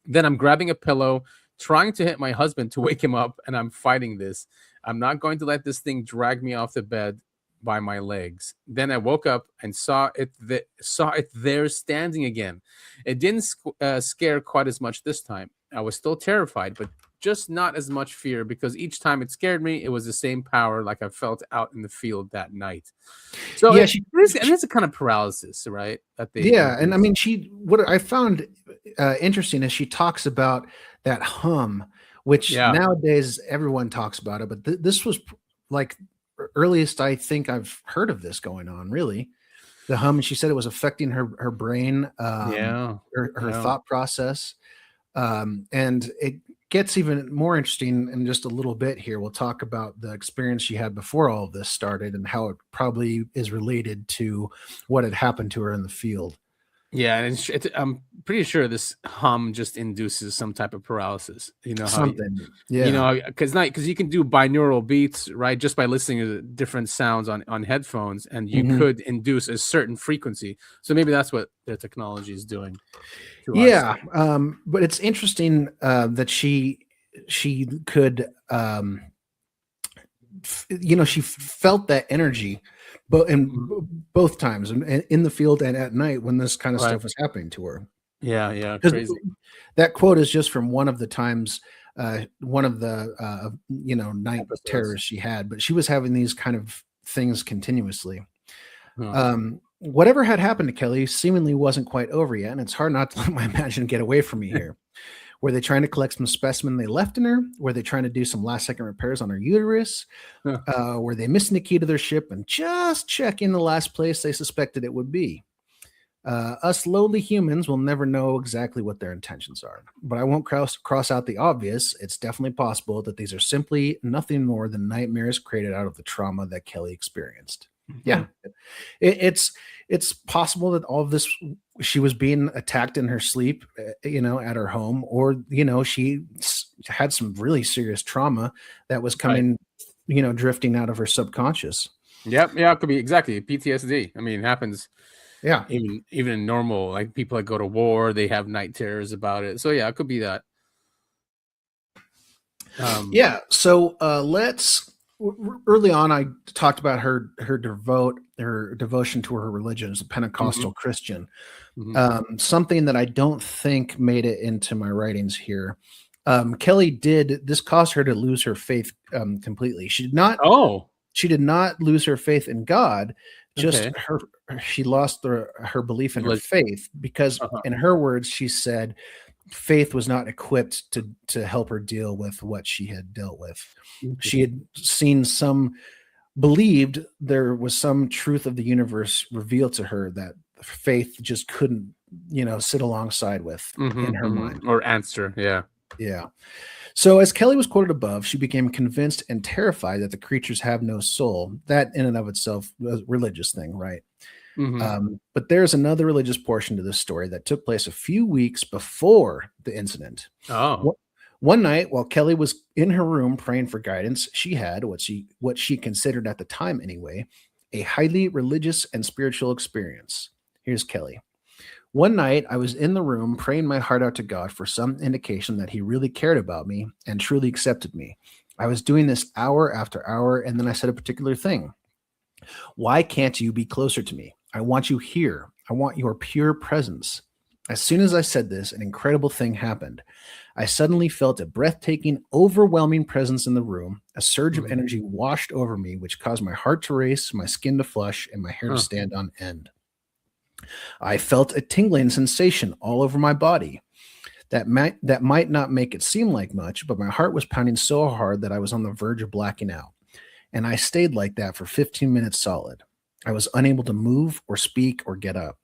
Then I'm grabbing a pillow, trying to hit my husband to wake him up, and I'm fighting this. I'm not going to let this thing drag me off the bed by my legs. Then I woke up and saw it there standing again. It didn't scare quite as much this time. I was still terrified, but just not as much fear, because each time it scared me, it was the same power like I felt out in the field that night. So it's a kind of paralysis, right? And I mean, what I found interesting is she talks about that hum, which nowadays everyone talks about it, but this was like earliest I think I've heard of this going on, really. The hum, and she said it was affecting her brain, her thought process. And it gets even more interesting in just a little bit here. We'll talk about the experience she had before all of this started and how it probably is related to what had happened to her in the field. Yeah, and I'm pretty sure this hum just induces some type of paralysis. Because you can do binaural beats, right? Just by listening to different sounds on headphones, and you could induce a certain frequency. So maybe that's what their technology is doing. But it's interesting that she could, she felt that energy. But both times, in the field and at night, when this kind of stuff was happening to her. Yeah, crazy. That quote is just from one of the times, one of the night terrors she had. But she was having these kind of things continuously. Whatever had happened to Kelly seemingly wasn't quite over yet, and it's hard not to let my imagination get away from me here. Were they trying to collect some specimen they left in her? Were they trying to do some last-second repairs on her uterus? Were they missing the key to their ship and just checking the last place they suspected it would be? Us lowly humans will never know exactly what their intentions are. But I won't cross out the obvious. It's definitely possible that these are simply nothing more than nightmares created out of the trauma that Kelly experienced. Yeah, it's possible that all of this, she was being attacked in her sleep, at her home, or she had some really serious trauma that was coming, drifting out of her subconscious. Yeah, it could be exactly PTSD. I mean, it happens. Yeah, even in normal, like people that go to war, they have night terrors about it. So yeah, it could be that. Yeah. So early on, I talked about her devotion to her religion as a Pentecostal Christian. Something that I don't think made it into my writings here. Kelly this caused her to lose her faith completely. She did not. Oh, She did not lose her faith in God. Just okay. she lost her belief in her Relig- faith because, in her words, she said faith was not equipped to help her deal with what she had dealt with. She had believed there was some truth of the universe revealed to her that faith just couldn't, sit alongside with in her mind. Or answer. Yeah. Yeah. So as Kelly was quoted above, she became convinced and terrified that the creatures have no soul. That in and of itself was a religious thing, right? But there's another religious portion to this story that took place a few weeks before the incident. Oh. One night, while Kelly was in her room praying for guidance, she had what she considered at the time anyway, a highly religious and spiritual experience. Here's Kelly. One night, I was in the room praying my heart out to God for some indication that he really cared about me and truly accepted me. I was doing this hour after hour, and then I said a particular thing. Why can't you be closer to me? I want you here. I want your pure presence. As soon as I said this, an incredible thing happened. I suddenly felt a breathtaking, overwhelming presence in the room. A surge of energy washed over me, which caused my heart to race, my skin to flush, and my hair to stand on end. I felt a tingling sensation all over my body. That might not make it seem like much, but my heart was pounding so hard that I was on the verge of blacking out. And I stayed like that for 15 minutes solid. I was unable to move or speak or get up.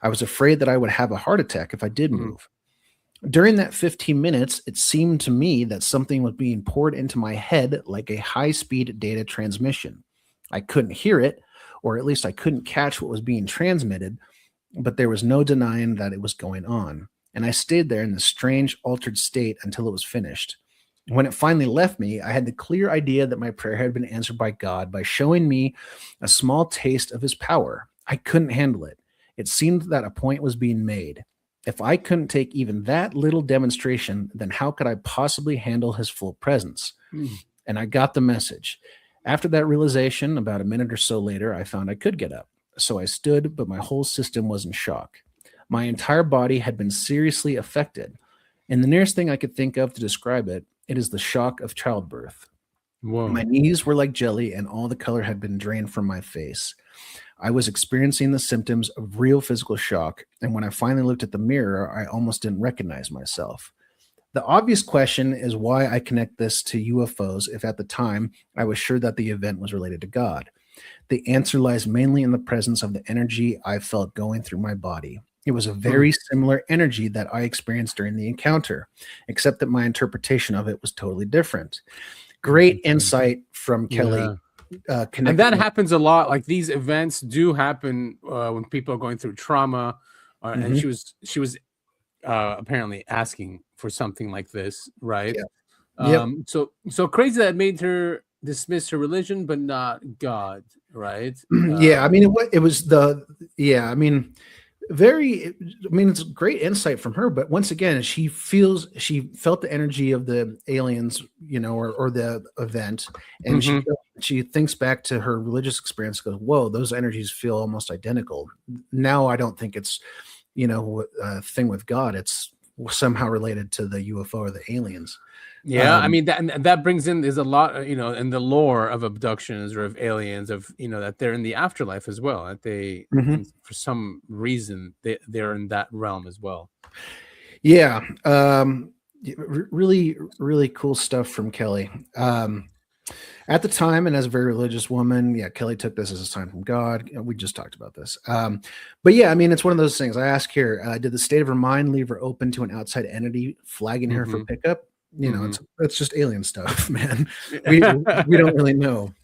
I was afraid that I would have a heart attack if I did move. During that 15 minutes, it seemed to me that something was being poured into my head like a high-speed data transmission. I couldn't hear it, or at least I couldn't catch what was being transmitted, but there was no denying that it was going on. And I stayed there in this strange, altered state until it was finished. When it finally left me, I had the clear idea that my prayer had been answered by God by showing me a small taste of his power. I couldn't handle it. It seemed that a point was being made. If I couldn't take even that little demonstration, then how could I possibly handle his full presence? And I got the message. After that realization, about a minute or so later, I found I could get up. So I stood, but my whole system was in shock. My entire body had been seriously affected. And the nearest thing I could think of to describe it, it is the shock of childbirth. Whoa. My knees were like jelly and all the color had been drained from my face. I was experiencing the symptoms of real physical shock. And when I finally looked at the mirror, I almost didn't recognize myself. The obvious question is why I connect this to UFOs if at the time I was sure that the event was related to God. The answer lies mainly in the presence of the energy I felt going through my body. It was a very similar energy that I experienced during the encounter, except that my interpretation of it was totally different. Great insight from Kelly. And that happens a lot. Like these events do happen when people are going through trauma. And she was apparently asking for something like this, right? Yeah. So crazy that made her dismiss her religion, but not God, right? Yeah, I mean, it was it's great insight from her, but once again, she felt the energy of the aliens, or the event, and she thinks back to her religious experience, goes, whoa, those energies feel almost identical. Now I don't think it's, a thing with God. It's somehow related to the UFO or the aliens. Yeah, I mean that brings in, there's a lot, in the lore of abductions or of aliens, of that they're in the afterlife as well. That they, for some reason, they're in that realm as well. Yeah, really, really cool stuff from Kelly. At the time, and as a very religious woman, Kelly took this as a sign from God. We just talked about this. But yeah, I mean, it's one of those things. I ask here, did the state of her mind leave her open to an outside entity flagging her for pickup? It's just alien stuff, man. We don't really know.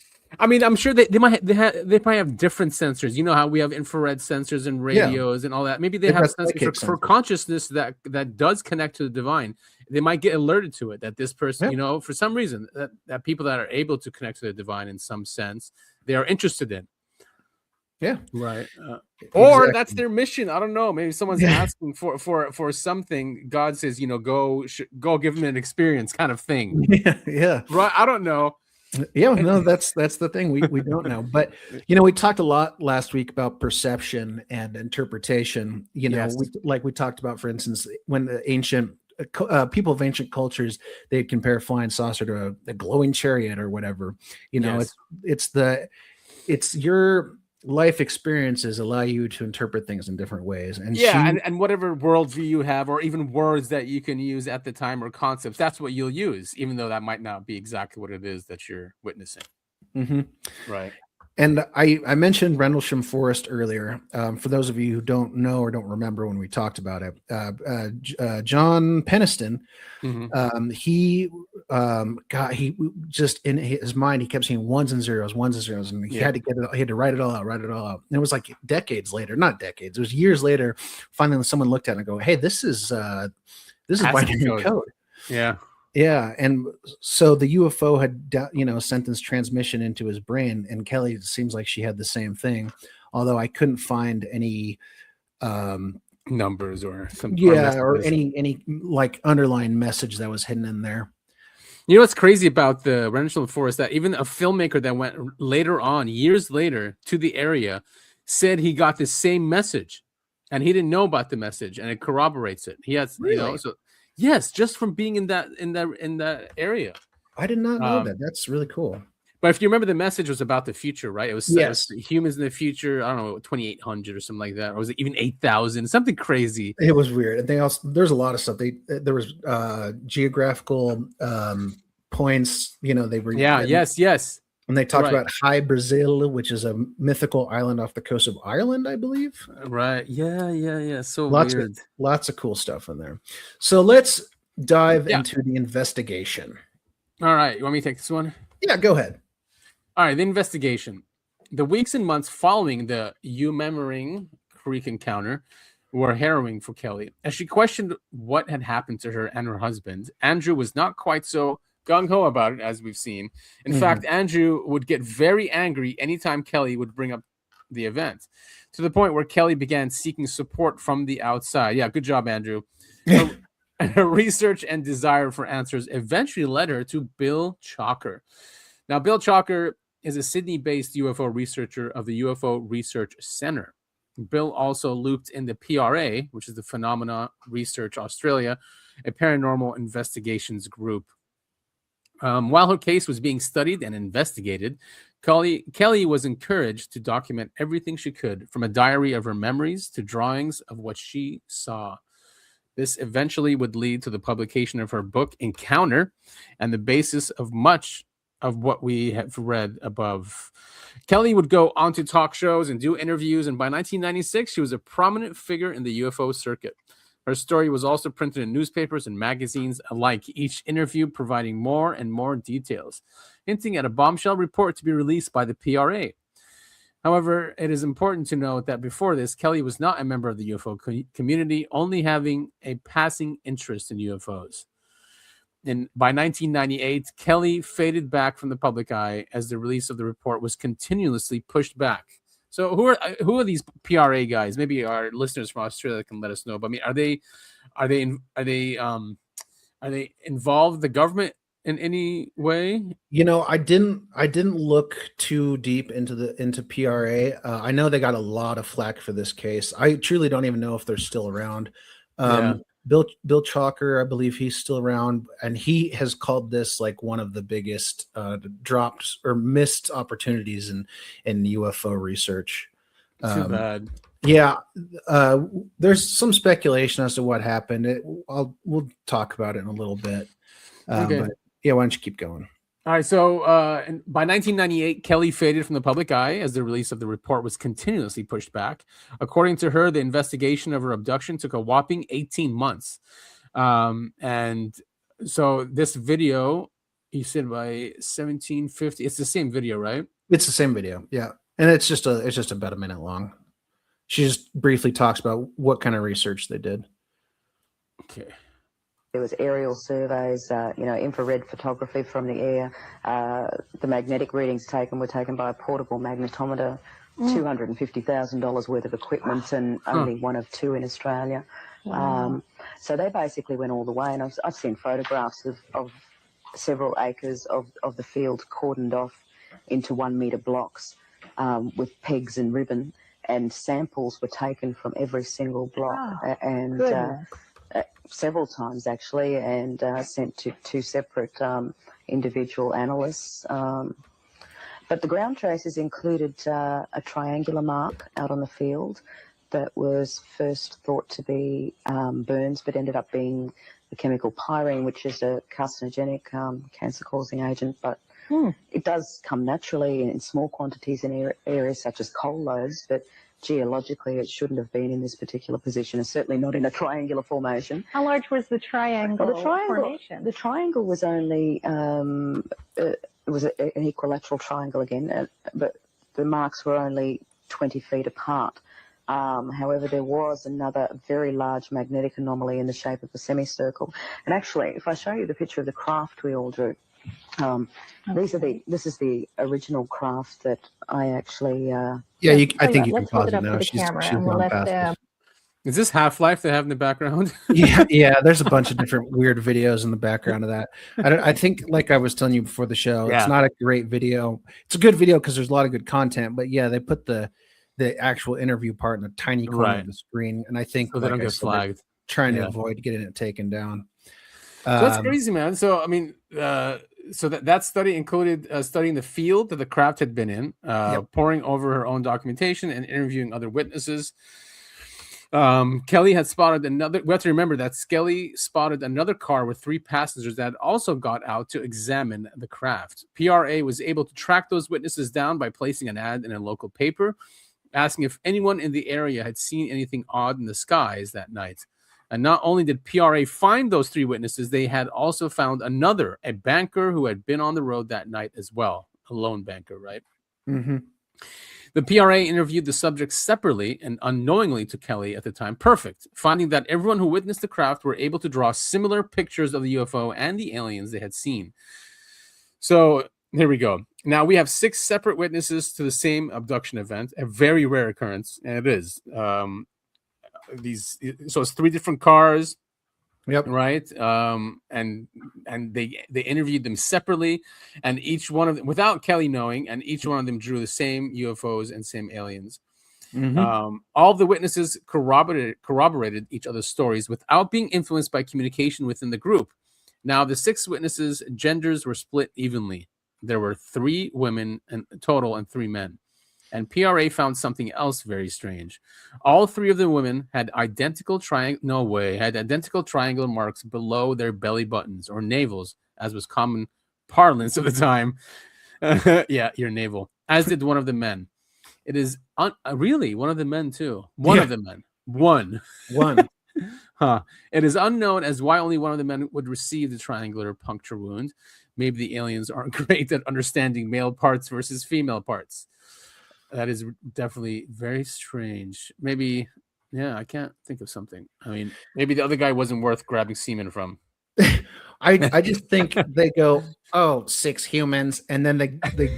I mean, I'm sure they probably have different sensors. You know how we have infrared sensors and radios and all that. Maybe they have sensors for consciousness that does connect to the divine. They might get alerted to it, that this person, for some reason, that people that are able to connect to the divine in some sense, they are interested in. Yeah. Right. Or Exactly. that's their mission. I don't know. Maybe someone's asking for something. God says, go give them an experience kind of thing. Yeah. Right. I don't know. Yeah, no, that's the thing. We don't know. But we talked a lot last week about perception and interpretation. Yes. We talked about, for instance, when the ancient people of ancient cultures, they'd compare flying saucer to a glowing chariot or whatever. Yes. It's your life experiences allow you to interpret things in different ways. And and whatever worldview you have, or even words that you can use at the time or concepts, that's what you'll use, even though that might not be exactly what it is that you're witnessing. Mm-hmm. Right. And I mentioned Rendlesham Forest earlier. For those of you who don't know or don't remember when we talked about it, John Peniston, he just in his mind, he kept seeing ones and zeros, and he had to he had to write it all out. And it was like not decades, it was years later. Finally, when someone looked at it and go, "Hey, this is binary code." Yeah. Yeah, and so the UFO had, sent this transmission into his brain, and Kelly, it seems like she had the same thing, although I couldn't find any numbers or some or any like underlying message that was hidden in there. You know what's crazy about the Rendlesham Forest? That even a filmmaker that went later on, years later, to the area, said he got the same message, and he didn't know about the message, and it corroborates it. He has, really? Yes, just from being in that area. I did not know that. That's really cool. But if you remember, the message was about the future, right? It was, it was humans in the future. I don't know, 2,800 or something like that, or was it even 8,000? Something crazy. It was weird. And there's a lot of stuff. There was geographical points. They were yes. And they talked about High Brazil, which is a mythical island off the coast of Ireland, I believe. Right. Yeah. So weird. Lots of cool stuff in there. So let's dive into the investigation. All right. You want me to take this one? Yeah, go ahead. All right. The investigation. The weeks and months following the Umemmering Creek encounter were harrowing for Kelly. As she questioned what had happened to her and her husband, Andrew was not quite so gung-ho about it, as we've seen. In fact, Andrew would get very angry anytime Kelly would bring up the event, to the point where Kelly began seeking support from the outside. Yeah, good job, Andrew. Her research and desire for answers eventually led her to Bill Chalker. Now, Bill Chalker is a Sydney-based UFO researcher of the UFO Research Center. Bill also looped in the PRA, which is the Phenomena Research Australia, a paranormal investigations group. While her case was being studied and investigated, Kelly was encouraged to document everything she could, from a diary of her memories to drawings of what she saw. This eventually would lead to the publication of her book, Encounter, and the basis of much of what we have read above. Kelly would go on to talk shows and do interviews, and by 1996, she was a prominent figure in the UFO circuit. Her story was also printed in newspapers and magazines alike, each interview providing more and more details, hinting at a bombshell report to be released by the PRA. However, it is important to note that before this, Kelly was not a member of the UFO community, only having a passing interest in UFOs. And by 1998, Kelly faded back from the public eye as the release of the report was continuously pushed back. So who are these PRA guys? Maybe our listeners from Australia can let us know. But I mean, are they involved the government in any way? I didn't look too deep into PRA. I know they got a lot of flack for this case. I truly don't even know if they're still around. Bill Chalker, I believe he's still around, and he has called this like one of the biggest dropped or missed opportunities in UFO research. Too bad. Yeah, there's some speculation as to what happened. We'll talk about it in a little bit. Okay. But yeah, why don't you keep going? All right, so by 1998, Kelly faded from the public eye as the release of the report was continuously pushed back. According to her, the investigation of her abduction took a whopping 18 months. And so this video, you said by 1750, it's the same video, right? It's the same video, yeah. And it's just about a minute long. She just briefly talks about what kind of research they did. Okay. There was aerial surveys, infrared photography from the air. The magnetic readings were taken by a portable magnetometer $250,000 worth of equipment and only one of two in Australia. Wow. So they basically went all the way, and I've seen photographs of several acres of the field cordoned off into 1 metre blocks with pegs and ribbon, and samples were taken from every single block. Oh, and goodness. several times actually, and sent to two separate individual analysts. But the ground traces included a triangular mark out on the field that was first thought to be burns, but ended up being the chemical pyrene, which is a carcinogenic cancer-causing agent. But it does come naturally in small quantities in areas such as coal lodes, but geologically it shouldn't have been in this particular position, and certainly not in a triangular formation. How large was the triangle formation? The triangle was only it was an equilateral triangle again, but the marks were only 20 feet apart. However, there was another very large magnetic anomaly in the shape of a semicircle. And actually, if I show you the picture of the craft we all drew, this is the original craft that I actually. I think you can pause it now. She's gone past this. Is this Half-Life they have in the background? yeah. There's a bunch of different weird videos in the background of that. I think, like I was telling you before the show, it's not a great video. It's a good video because there's a lot of good content, but yeah, they put the actual interview part in a tiny corner of the screen, and I think so they don't get flagged. Trying to avoid getting it taken down. So that's crazy, man. So I mean, so that study included studying the field that the craft had been in, poring over her own documentation and interviewing other witnesses. Kelly had spotted another. We have to remember that Kelly spotted another car with 3 passengers that also got out to examine the craft. PRA was able to track those witnesses down by placing an ad in a local paper, asking if anyone in the area had seen anything odd in the skies that night. And not only did PRA find those 3 witnesses, they had also found a banker who had been on the road that night as well. A lone banker, right? Mm-hmm. The PRA interviewed the subjects separately and unknowingly to Kelly at the time. Perfect. Finding that everyone who witnessed the craft were able to draw similar pictures of the UFO and the aliens they had seen. So here we go. Now we have 6 separate witnesses to the same abduction event, a very rare occurrence, and it is. So it's 3 different cars. Yep. Right. And they interviewed them separately, and each one of them, without Kelly knowing, and each one of them drew the same UFOs and same aliens. Mm-hmm. All of the witnesses corroborated each other's stories without being influenced by communication within the group. Now, the 6 witnesses' genders were split evenly. There were 3 women in total and 3 men. And PRA found something else very strange. All 3 of the women had identical triangular marks below their belly buttons or navels, as was common parlance of the time. Your navel. As did one of the men. It is really one of the men too. One of the men. One. It is unknown as why only one of the men would receive the triangular puncture wound. Maybe the aliens aren't great at understanding male parts versus female parts. That is definitely very strange. Maybe, I can't think of something. I mean, maybe the other guy wasn't worth grabbing semen from. I just think they go, 6 humans, and then they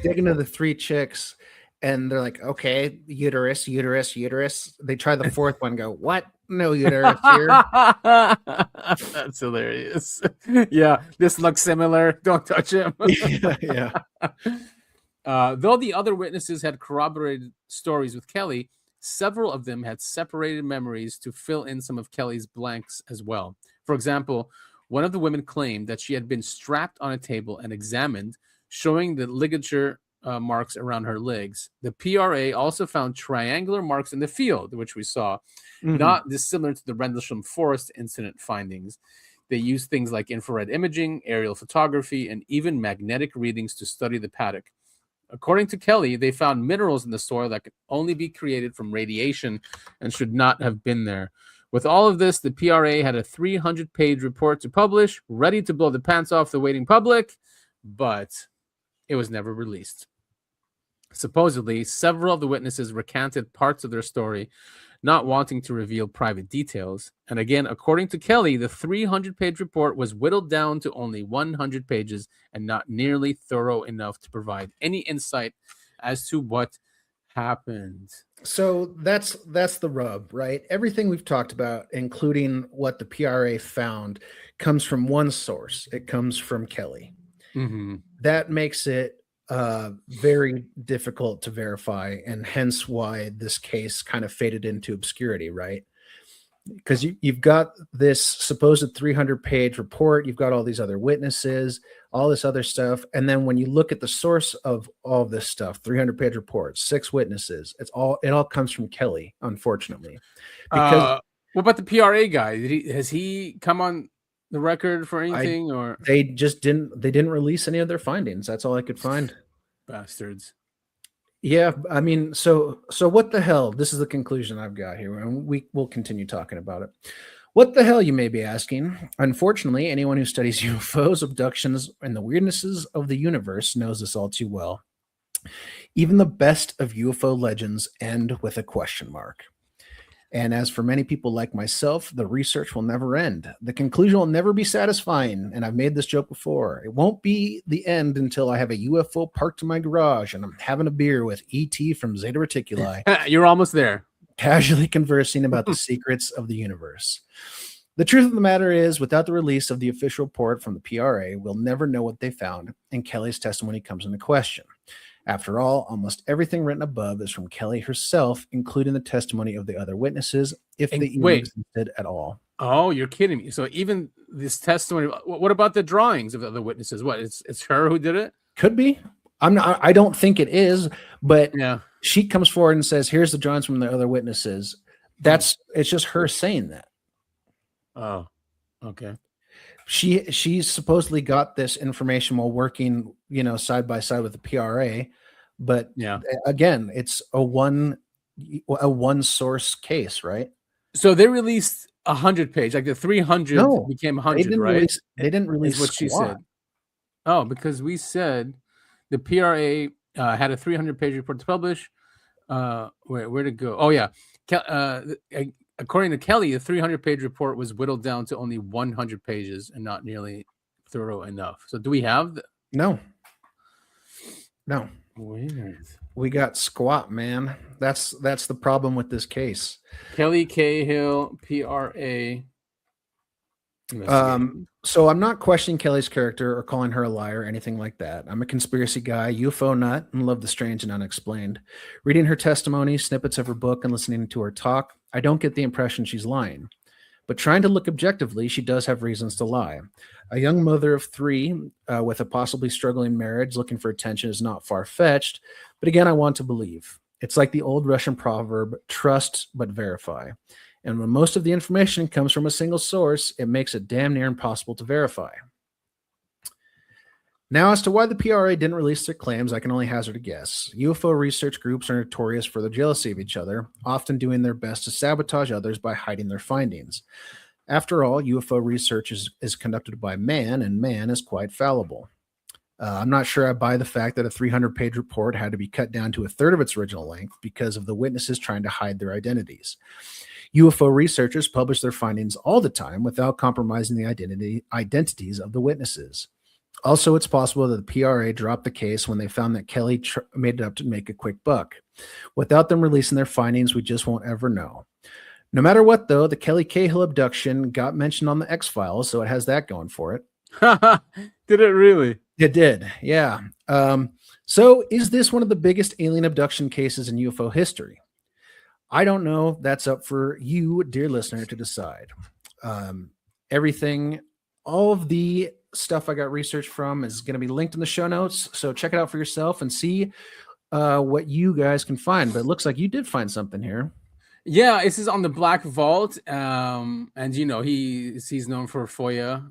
dig into the 3 chicks, and they're like, okay, uterus. They try the 4th one, go, what? No uterus here. That's hilarious. Yeah, this looks similar. Don't touch him. Yeah. Though the other witnesses had corroborated stories with Kelly, several of them had separated memories to fill in some of Kelly's blanks as well. For example, one of the women claimed that she had been strapped on a table and examined, showing the ligature marks around her legs. The PRA also found triangular marks in the field, which we saw, not dissimilar to the Rendlesham Forest incident findings. They used things like infrared imaging, aerial photography, and even magnetic readings to study the paddock. According to Kelly, they found minerals in the soil that could only be created from radiation and should not have been there. With all of this, the PRA had a 300-page report to publish, ready to blow the pants off the waiting public, but it was never released. Supposedly, several of the witnesses recanted parts of their story, not wanting to reveal private details. And again, according to Kelly, the 300-page report was whittled down to only 100 pages and not nearly thorough enough to provide any insight as to what happened? So that's the rub, right? Everything we've talked about, including what the PRA found, comes from one source. It comes from Kelly. Mm-hmm. That makes it very difficult to verify, and hence why this case kind of faded into obscurity, right? Because you've got this supposed 300-page report, you've got all these other witnesses, all this other stuff, and then when you look at the source of all of this stuff, 300-page report, 6 witnesses, it all comes from Kelly, unfortunately. Because what about the PRA guy? Has he come on the record for anything, or they didn't release any of their findings? That's all I could find. bastards. Yeah, I mean, so what the hell? This is the conclusion I've got here, and we'll continue talking about it. What the hell, you may be asking? Unfortunately, anyone who studies UFOs, abductions, and the weirdnesses of the universe knows this all too well. Even the best of UFO legends end with a question mark. And as for many people like myself, the research will never end. The conclusion will never be satisfying. And I've made this joke before. It won't be the end until I have a UFO parked in my garage and I'm having a beer with ET from Zeta Reticuli. You're almost there. Casually conversing about the secrets of the universe. The truth of the matter is, without the release of the official report from the PRA, we'll never know what they found, and Kelly's testimony comes into question. After all, almost everything written above is from Kelly herself, including the testimony of the other witnesses, if they even existed at all. Oh, you're kidding me. So even this testimony, what about the drawings of the other witnesses? What, it's her who did it? Could be. I don't think it is, but yeah, she comes forward and says, here's the drawings from the other witnesses. It's just her saying that. Oh, okay. She supposedly got this information while working, side by side with the PRA, but yeah, again, it's a one source case, right? So they released 100-page, like the 300 became 100, right? They didn't release what she said. Oh, because we said the PRA had a 300-page report to publish. Where to go? Oh yeah, according to Kelly, the 300-page report was whittled down to only 100 pages and not nearly thorough enough. So do we have No. Weird. We got squat, man. That's the problem with this case. Kelly Cahill, PRA. So I'm not questioning Kelly's character or calling her a liar or anything like that. I'm a conspiracy guy, UFO nut, and love the strange and unexplained. Reading her testimony, snippets of her book, and listening to her talk, I don't get the impression she's lying. But trying to look objectively, she does have reasons to lie. A young mother of 3 with a possibly struggling marriage looking for attention is not far-fetched, but again, I want to believe. It's like the old Russian proverb, trust but verify. And when most of the information comes from a single source, it makes it damn near impossible to verify. Now, as to why the PRA didn't release their claims, I can only hazard a guess. UFO research groups are notorious for their jealousy of each other, often doing their best to sabotage others by hiding their findings. After all, UFO research is conducted by man, and man is quite fallible. I'm not sure I buy the fact that a 300-page report had to be cut down to a third of its original length because of the witnesses trying to hide their identities. UFO researchers publish their findings all the time without compromising the identities of the witnesses. Also, it's possible that the PRA dropped the case when they found that Kelly made it up to make a quick buck. Without them releasing their findings, we just won't ever know. No matter what, though, the Kelly Cahill abduction got mentioned on the X-Files, so it has that going for it. Did it really? It did, yeah. So is this one of the biggest alien abduction cases in UFO history? I don't know. That's up for you, dear listener, to decide. All of the stuff I got research from is going to be linked in the show notes. So check it out for yourself and see what you guys can find. But it looks like you did find something here. Yeah, this is on the Black Vault. And, he's known for FOIA.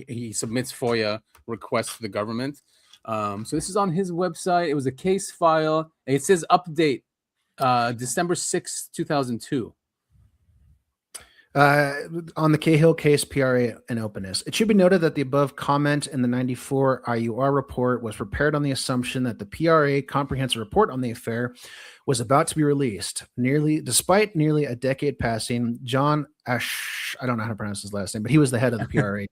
He submits FOIA requests to the government. So this is on his website. It was a case file. It says update December 6th, 2002. On the Cahill case, PRA and openness. It should be noted that the above comment in the 94 IUR report was prepared on the assumption that the PRA comprehensive report on the affair was about to be released. Despite nearly a decade passing, John I don't know how to pronounce his last name, but he was the head of the PRA.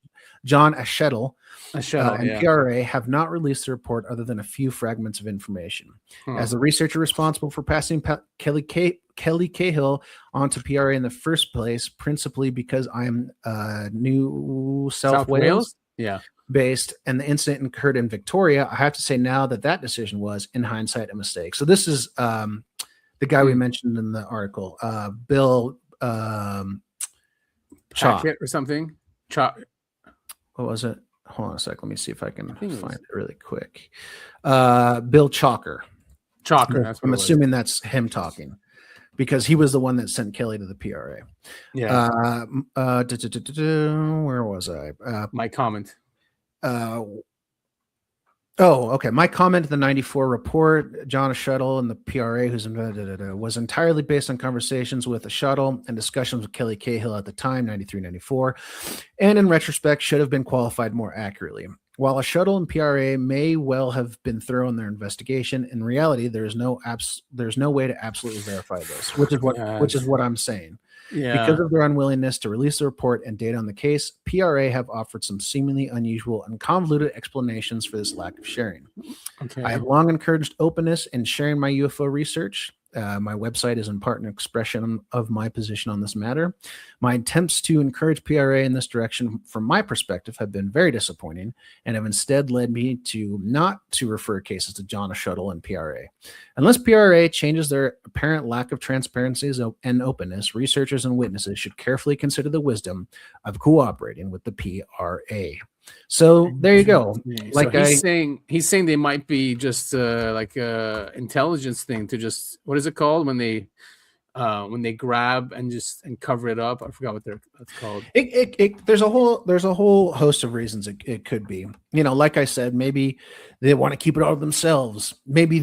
John Aschedel and PRA have not released the report other than a few fragments of information. As the researcher responsible for passing Kelly Cahill onto PRA in the first place, principally because I am New South Wales based, and the incident occurred in Victoria, I have to say now that decision was, in hindsight, a mistake. So this is the guy we mentioned in the article, Bill Chalk or something. What was it? Hold on a sec. Let me see if I can find it really quick. Bill Chalker. That's I'm assuming that's him talking, because he was the one that sent Kelly to the PRA. Yeah. Where was I? My comment. Okay. My comment in the 94 report, John Shuttle and the PRA, was entirely based on conversations with a Shuttle and discussions with Kelly Cahill at the time, 93, 94, and in retrospect should have been qualified more accurately. While a Shuttle and PRA may well have been thorough in their investigation, in reality, there's no way to absolutely verify this, which is what I'm saying. Yeah. Because of their unwillingness to release the report and data on the case, PRA have offered some seemingly unusual and convoluted explanations for this lack of sharing. Okay. I have long encouraged openness in sharing my UFO research. My website is in part an expression of my position on this matter. My attempts to encourage PRA in this direction, from my perspective, have been very disappointing and have instead led me to not to refer cases to John Shuttle and PRA. Unless PRA changes their apparent lack of transparency and openness, researchers and witnesses should carefully consider the wisdom of cooperating with the PRA. So there you go. Like, so he's saying they might be just like a intelligence thing to just, what is it called when they grab and cover it up? I forgot what that's called. There's a whole host of reasons it could be. Like I said, maybe they want to keep it all to themselves. Maybe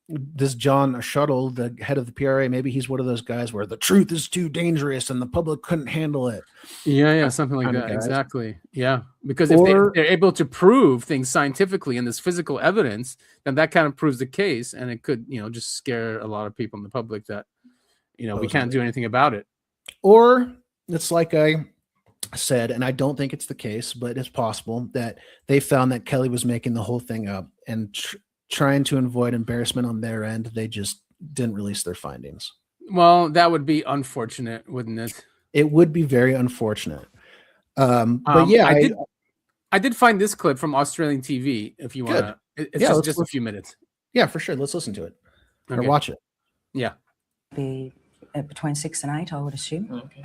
this John Shuttle, the head of the PRA, maybe he's one of those guys where the truth is too dangerous and the public couldn't handle it. Yeah, something like that. Exactly. Yeah, because if they're able to prove things scientifically in this physical evidence, then that kind of proves the case, and it could, just scare a lot of people in the public that, we can't do anything about it. Or it's like I said, and I don't think it's the case, but it's possible that they found that Kelly was making the whole thing up and trying to avoid embarrassment on their end. They just didn't release their findings. Well, that would be unfortunate, wouldn't it? It would be very unfortunate. But yeah, I did find this clip from Australian TV. If you want to, it's just a few minutes. Yeah, for sure. Let's listen to it or watch it. Yeah. Be between 6 and 8, I would assume. Okay.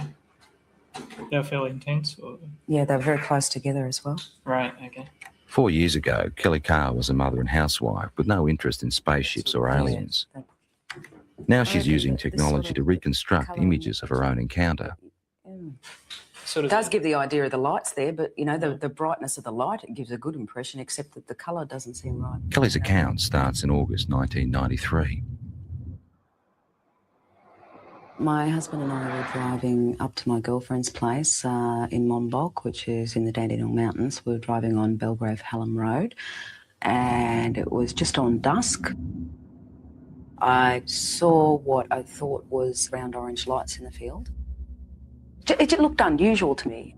They're fairly intense? Or? Yeah, they're very close together as well. Right, okay. 4 years ago, Kelly Cahill was a mother and housewife with no interest in spaceships or aliens. Now she's using technology to reconstruct images of her own encounter. It does give the idea of the lights there, but, the brightness of the light, it gives a good impression, except that the colour doesn't seem right. Kelly's account starts in August 1993. My husband and I were driving up to my girlfriend's place in Monbulk, which is in the Dandenong Mountains. We were driving on Belgrave-Hallam Road, and it was just on dusk. I saw what I thought was round orange lights in the field. It looked unusual to me.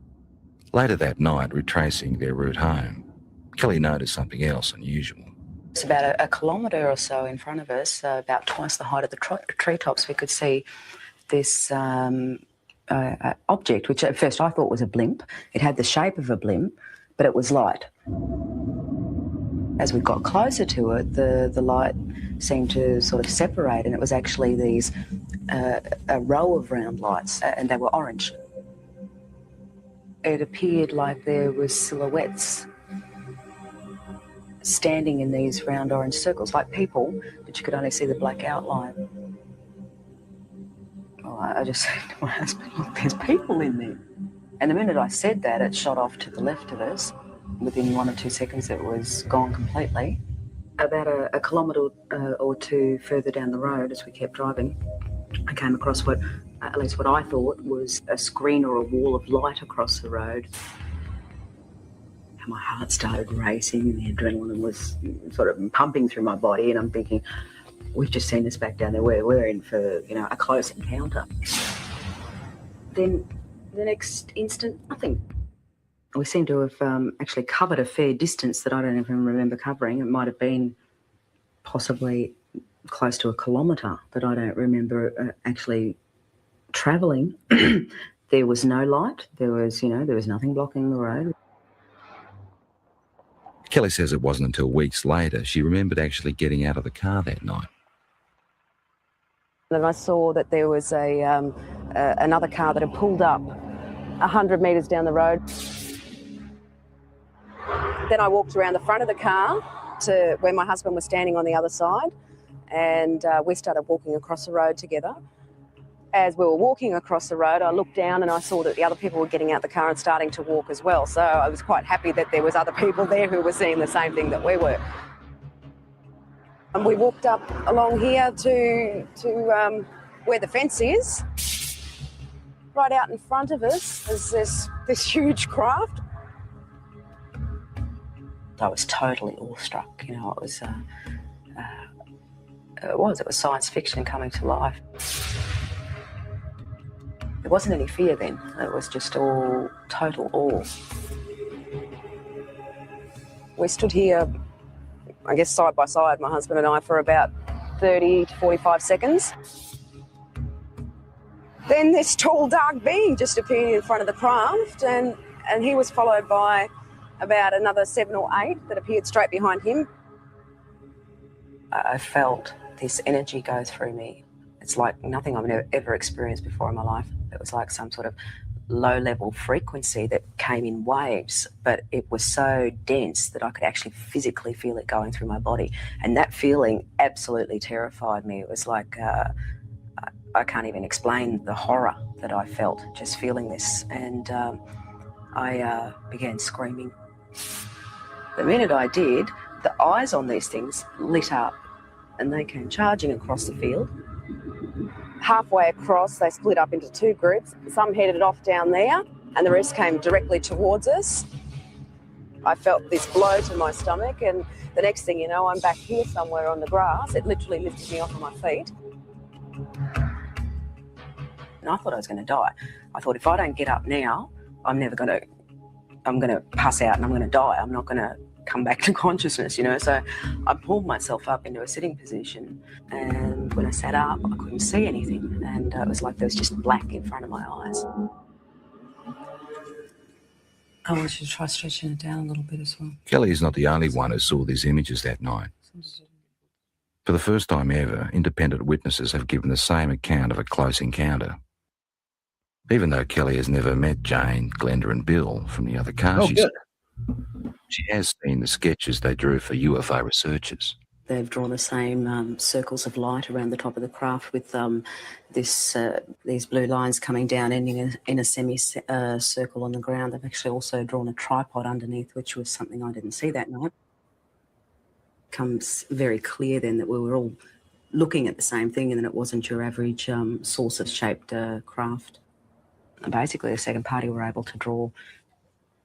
Later that night, retracing their route home, Kelly noticed something else unusual. It's about a kilometre or so in front of us, about twice the height of the treetops. We could see this object, which at first I thought was a blimp. It had the shape of a blimp, but it was light. As we got closer to it, the light seemed to sort of separate, and it was actually these a row of round lights, and they were orange. It appeared like there was silhouettes standing in these round orange circles, like people, but you could only see the black outline. Well, I just said to my husband, look, there's people in there. And the minute I said that, it shot off to the left of us. Within 1 or 2 seconds, it was gone completely. About a kilometre or two further down the road, as we kept driving, I came across what at least what I thought, was a screen or a wall of light across the road. And my heart started racing and the adrenaline was sort of pumping through my body, and I'm thinking, we've just seen this back down there. We're in for, a close encounter. Then the next instant, nothing. We seem to have actually covered a fair distance that I don't even remember covering. It might have been possibly close to a kilometre, but I don't remember actually travelling. There was no light. There was nothing blocking the road. Kelly says it wasn't until weeks later she remembered actually getting out of the car that night. Then I saw that there was another car that had pulled up 100 metres down the road. Then I walked around the front of the car to where my husband was standing on the other side, and we started walking across the road together. As we were walking across the road, I looked down and I saw that the other people were getting out the car and starting to walk as well. So I was quite happy that there was other people there who were seeing the same thing that we were. And we walked up along here to where the fence is. Right out in front of us is this huge craft. I was totally awestruck. It was science fiction coming to life. There wasn't any fear then. It was just all total awe. We stood here, I guess, side by side, my husband and I, for about 30 to 45 seconds. Then this tall, dark being just appeared in front of the craft, and he was followed by about another 7 or 8 that appeared straight behind him. I felt this energy go through me. It's like nothing I've ever experienced before in my life. It was like some sort of low-level frequency that came in waves, but it was so dense that I could actually physically feel it going through my body. And that feeling absolutely terrified me. It was like, I can't even explain the horror that I felt just feeling this. And I began screaming. The minute I did, the eyes on these things lit up and they came charging across the field. Halfway across, they split up into 2 groups. Some headed off down there and the rest came directly towards us. I felt this blow to my stomach, and the next thing you know, I'm back here somewhere on the grass. It literally lifted me off of my feet. And I thought I was going to die. I thought, if I don't get up now, I'm going to pass out and I'm going to die. I'm not going to come back to consciousness, So I pulled myself up into a sitting position, and when I sat up, I couldn't see anything, and it was like there was just black in front of my eyes. I want you to try stretching it down a little bit as well. Kelly is not the only one who saw these images that night. For the first time ever, independent witnesses have given the same account of a close encounter. Even though Kelly has never met Jane, Glenda and Bill from the other car, she has seen the sketches they drew for UFO researchers. They've drawn the same circles of light around the top of the craft with these blue lines coming down, ending in a semicircle on the ground. They've actually also drawn a tripod underneath, which was something I didn't see that night. It becomes very clear then that we were all looking at the same thing, and that it wasn't your average saucer-shaped craft. And basically, the second party were able to draw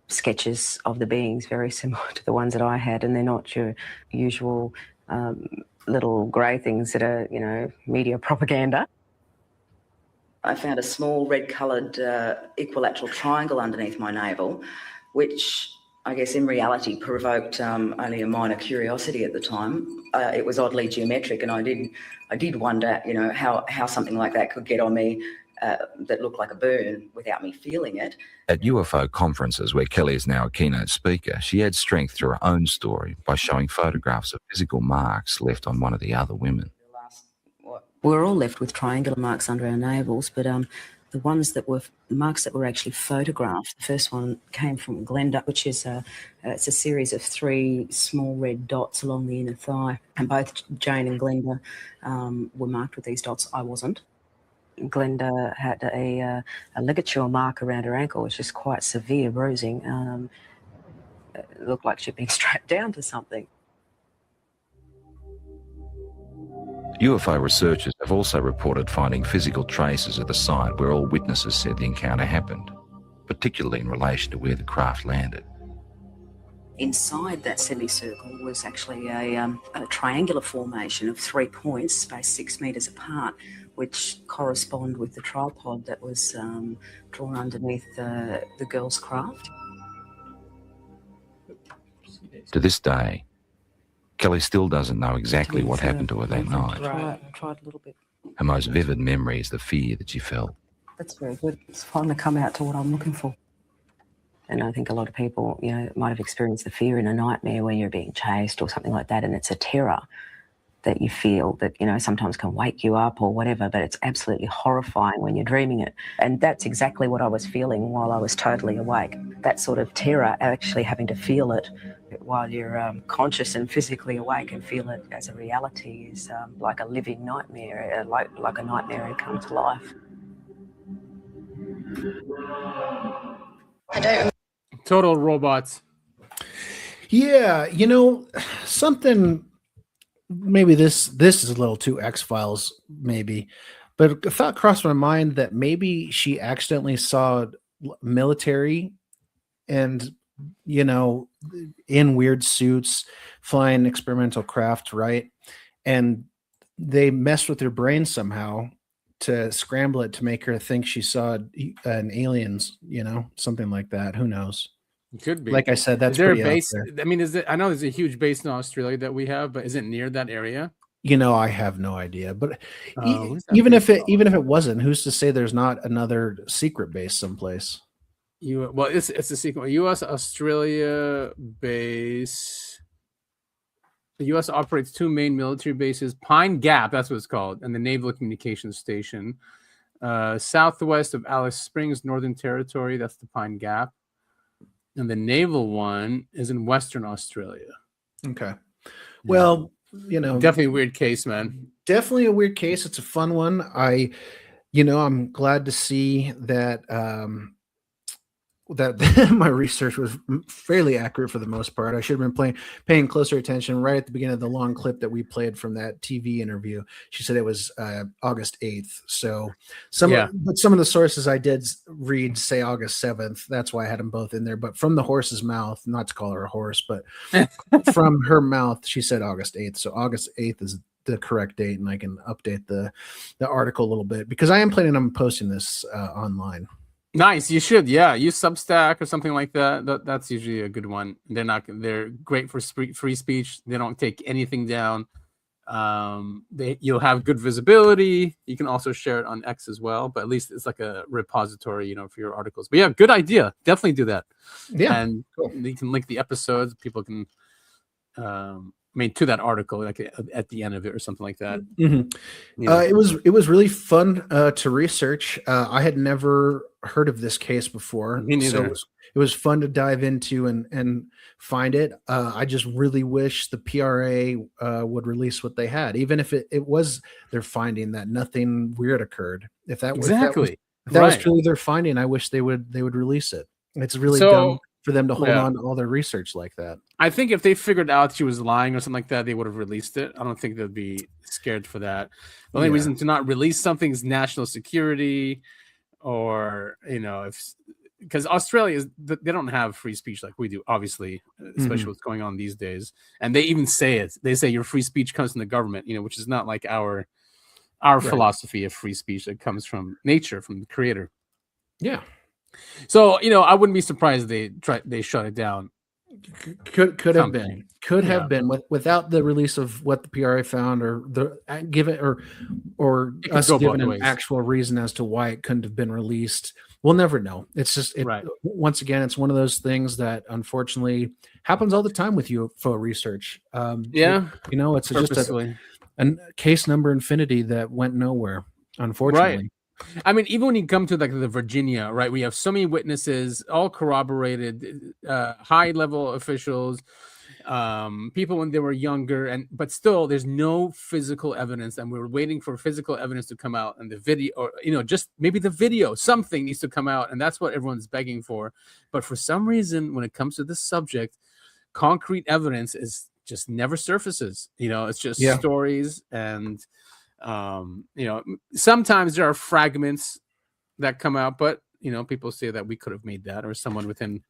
sketches of the beings very similar to the ones that I had, and they're not your usual little grey things that are, media propaganda. I found a small red-coloured equilateral triangle underneath my navel, which I guess in reality provoked only a minor curiosity at the time. It was oddly geometric, and I did wonder, how something like that could get on me that looked like a burn without me feeling it. At UFO conferences, where Kelly is now a keynote speaker, she adds strength to her own story by showing photographs of physical marks left on one of the other women. We were all left with triangular marks under our navels, but the ones that were marks that were actually photographed, the first one came from Glenda, which is it's a series of 3 small red dots along the inner thigh, and both Jane and Glenda were marked with these dots. I wasn't. Glenda had a ligature mark around her ankle, which is quite severe bruising. It looked like she'd been strapped down to something. UFO researchers have also reported finding physical traces at the site where all witnesses said the encounter happened, particularly in relation to where the craft landed. Inside that semicircle was actually a triangular formation of 3 points spaced 6 metres apart, which correspond with the tripod that was drawn underneath the girl's craft. To this day, Kelly still doesn't know exactly what happened to her that night. Tried a little bit. Her most vivid memory is the fear that she felt. That's very good. It's finally come out to what I'm looking for. And I think a lot of people, might have experienced the fear in a nightmare where you're being chased or something like that, and it's a terror that you feel that, sometimes can wake you up or whatever, but it's absolutely horrifying when you're dreaming it. And that's exactly what I was feeling while I was totally awake. That sort of terror, actually having to feel it while you're conscious and physically awake and feel it as a reality is like a living nightmare, like a nightmare and come to life. I don't. Total robots. Yeah, something. Maybe this is a little too X-Files, maybe, but a thought crossed my mind that maybe she accidentally saw military and, in weird suits, flying experimental craft, right? And they messed with her brain somehow to scramble it to make her think she saw an aliens, something like that. Who knows? It could be. Like I said, that's is there a pretty out base? there. I mean, I know there's a huge base in Australia that we have, but is it near that area? I have no idea. But What's that even base if called? it wasn't, who's to say there's not another secret base someplace? It's a secret. U.S. Australia base. The U.S. operates 2 main military bases: Pine Gap, that's what it's called, and the Naval Communications Station. Southwest of Alice Springs, Northern Territory. That's the Pine Gap. And the naval one is in Western Australia. Okay. Well, definitely a weird case, man. Definitely a weird case. It's a fun one. I'm glad to see that that my research was fairly accurate for the most part. I should have been paying closer attention right at the beginning of the long clip that we played from that TV interview. She said it was August 8th. So but some of the sources I did read say August 7th. That's why I had them both in there. But from the horse's mouth, not to call her a horse, but from her mouth, she said August 8th. So August 8th is the correct date, and I can update the article a little bit because I am planning on posting this online. Nice. You should. Yeah. Use Substack or something like that. That's usually a good one. They're great for free speech. They don't take anything down. You'll have good visibility. You can also share it on X as well, but at least it's like a repository, for your articles. But yeah, good idea. Definitely do that. Yeah. And cool. You can link the episodes. People can, to that article, like at the end of it or something like that. Mm-hmm. It was really fun to research. I had never heard of this case before. Me neither. So it was fun to dive into and find it. I just really wish the PRA would release what they had, even if it was their finding that nothing weird occurred. If that was truly their finding, I wish they would release it. It's really dumb for them to hold on to all their research like that. I think if they figured out she was lying or something like that, they would have released it. I don't think they'd be scared for that. The only reason to not release something is national security, or because Australia they don't have free speech like we do, obviously, especially what's going on these days. And they even say it. They say your free speech comes from the government, which is not like our philosophy of free speech that comes from nature, from the creator. Yeah. So I wouldn't be surprised they shut it down. Could have been without the release of what the PRA found, or or us giving an actual reason as to why it couldn't have been released. We'll never know. It's just once again, it's one of those things that unfortunately happens all the time with UFO research. It's just a case number infinity that went nowhere, unfortunately. Right. I mean, even when you come to like the Virginia, right, we have so many witnesses, all corroborated, high-level officials, people when they were younger, but still, there's no physical evidence, and we're waiting for physical evidence to come out, and the video, or just maybe the video, something needs to come out, and that's what everyone's begging for. But for some reason, when it comes to this subject, concrete evidence is just never surfaces. It's just Yeah. stories, and sometimes there are fragments that come out, but people say that we could have made that, or someone within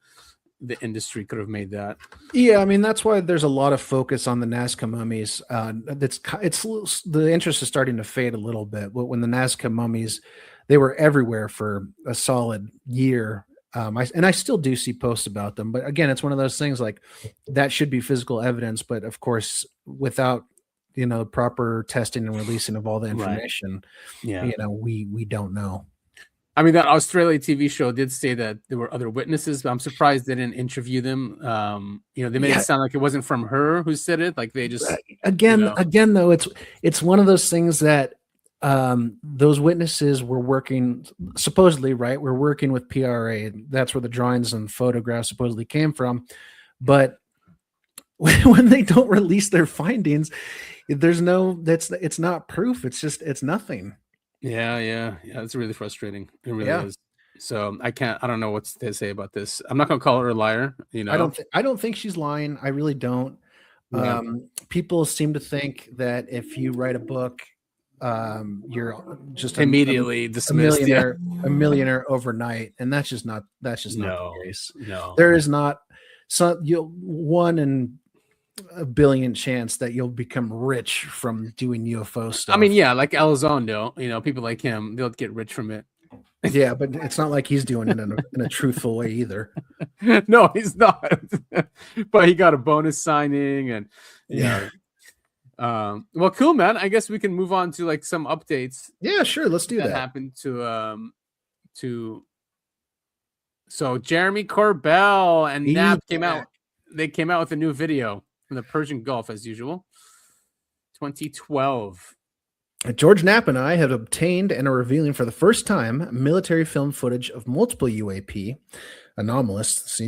the industry could have made that. Yeah, I mean, that's why there's a lot of focus on the Nazca mummies. It's the interest is starting to fade a little bit. When the Nazca mummies, they were everywhere for a solid year. I still do see posts about them, but again, it's one of those things like that should be physical evidence, but of course, without proper testing and releasing of all the information, we don't know. I mean, that Australia TV show did say that there were other witnesses, but I'm surprised they didn't interview them. They made it sound like it wasn't from her who said it. Like they just again though, it's one of those things that those witnesses were working supposedly, right? We're working with PRA. That's where the drawings and photographs supposedly came from. But when they don't release their findings, it's not proof. It's nothing. Yeah. It's really frustrating. It really is. So I don't know what to say about this. I'm not gonna call her a liar. I don't think she's lying. I really don't. Yeah. People seem to think that if you write a book, you're just immediately dismissed, a millionaire overnight, and that's just not the case. No, there is not you'll 1 in a billion chance that you'll become rich from doing UFO stuff. I mean, like Elizondo, people like him, they'll get rich from it. Yeah, but it's not like he's doing it in a truthful way either. No, he's not. But he got a bonus signing, and well, cool, man. I guess we can move on to like some updates. Yeah, sure. Let's do that. Happened to. So Jeremy Corbell and Knapp came out. They came out with a new video from the Persian Gulf, as usual. 2012. George Knapp and I have obtained and are revealing for the first time military film footage of multiple UAP anomalies.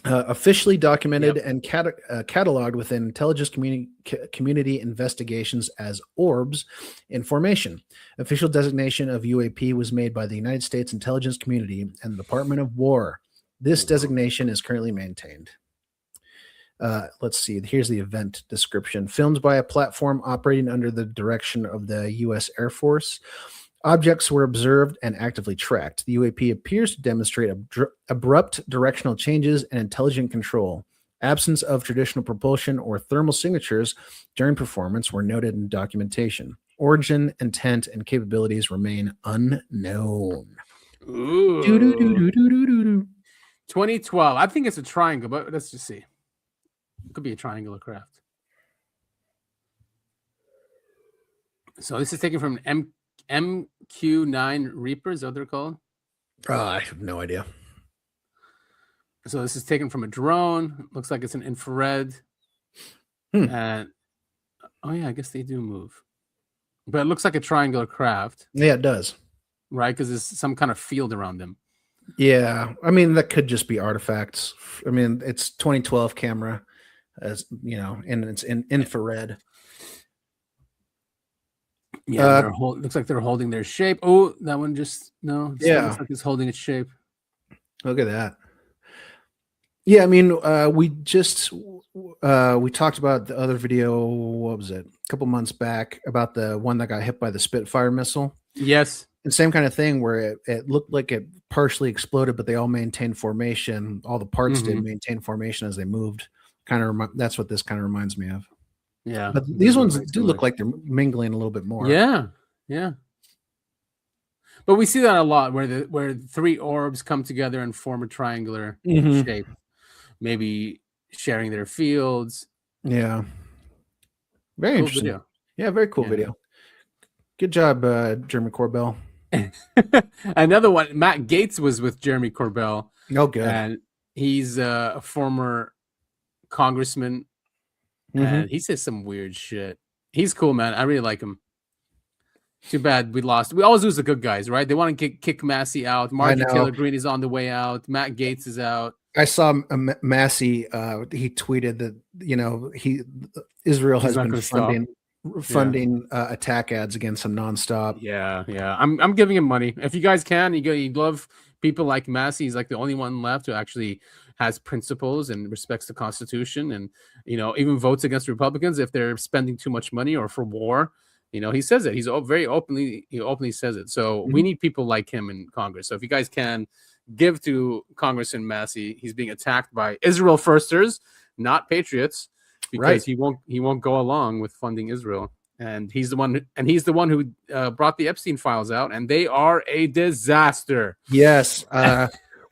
Officially documented and cataloged within intelligence community investigations as orbs in formation. Official designation of UAP was made by the United States intelligence community and the Department of War. This designation is currently maintained. Let's see. Here's the event description. Filmed by a platform operating under the direction of the U.S. Air Force. Objects were observed and actively tracked. The UAP appears to demonstrate abrupt directional changes and intelligent control. Absence of traditional propulsion or thermal signatures during performance were noted in documentation. Origin, intent, and capabilities remain unknown. Ooh. 2012. I think it's a triangle, but let's just see. It could be a triangular craft. So this is taken from MQ-9 Reaper. Is that what they're called? I have no idea. So this is taken from a drone. Looks like it's an infrared. And I guess they do move. But it looks like a triangular craft. Yeah, it does. Right, because there's some kind of field around them. Yeah, I mean that could just be artifacts. I mean, it's 2012 camera, as and it's in infrared. Yeah, looks like they're holding their shape. Oh, that one just looks like it's holding its shape. Look at that. Yeah, I mean, we talked about the other video. What was it? A couple months back about the one that got hit by the Spitfire missile. Yes. The same kind of thing where it looked like it partially exploded, but they all maintained formation. All the parts did maintain formation as they moved. That's what this kind of reminds me of. Yeah, but these ones do look like they're mingling a little bit more. Yeah. But we see that a lot where three orbs come together and form a triangular shape, maybe sharing their fields. Yeah, very interesting. Video. Yeah, very cool video. Good job, Jeremy Corbell. Another one, Matt Gaetz was with Jeremy Corbell. Oh, good. And he's a former congressman, and he says some weird shit. He's cool, man. I really like him. Too bad we lost. We always lose the good guys, right? They want to kick Massey out. Marjorie Taylor Greene is on the way out. Matt Gaetz is out. I saw Massey. He tweeted that Israel has been funding attack ads against him nonstop. Yeah. I'm giving him money. If you guys can, you love people like Massey is like the only one left who actually has principles and respects the Constitution, and even votes against Republicans if they're spending too much money or for war. He says it. He's very openly. He openly says it. So we need people like him in Congress. So if you guys can give to Congressman Massey, he's being attacked by Israel firsters, not patriots, because he won't go along with funding Israel. And he's the one who brought the Epstein files out, and they are a disaster. Yes.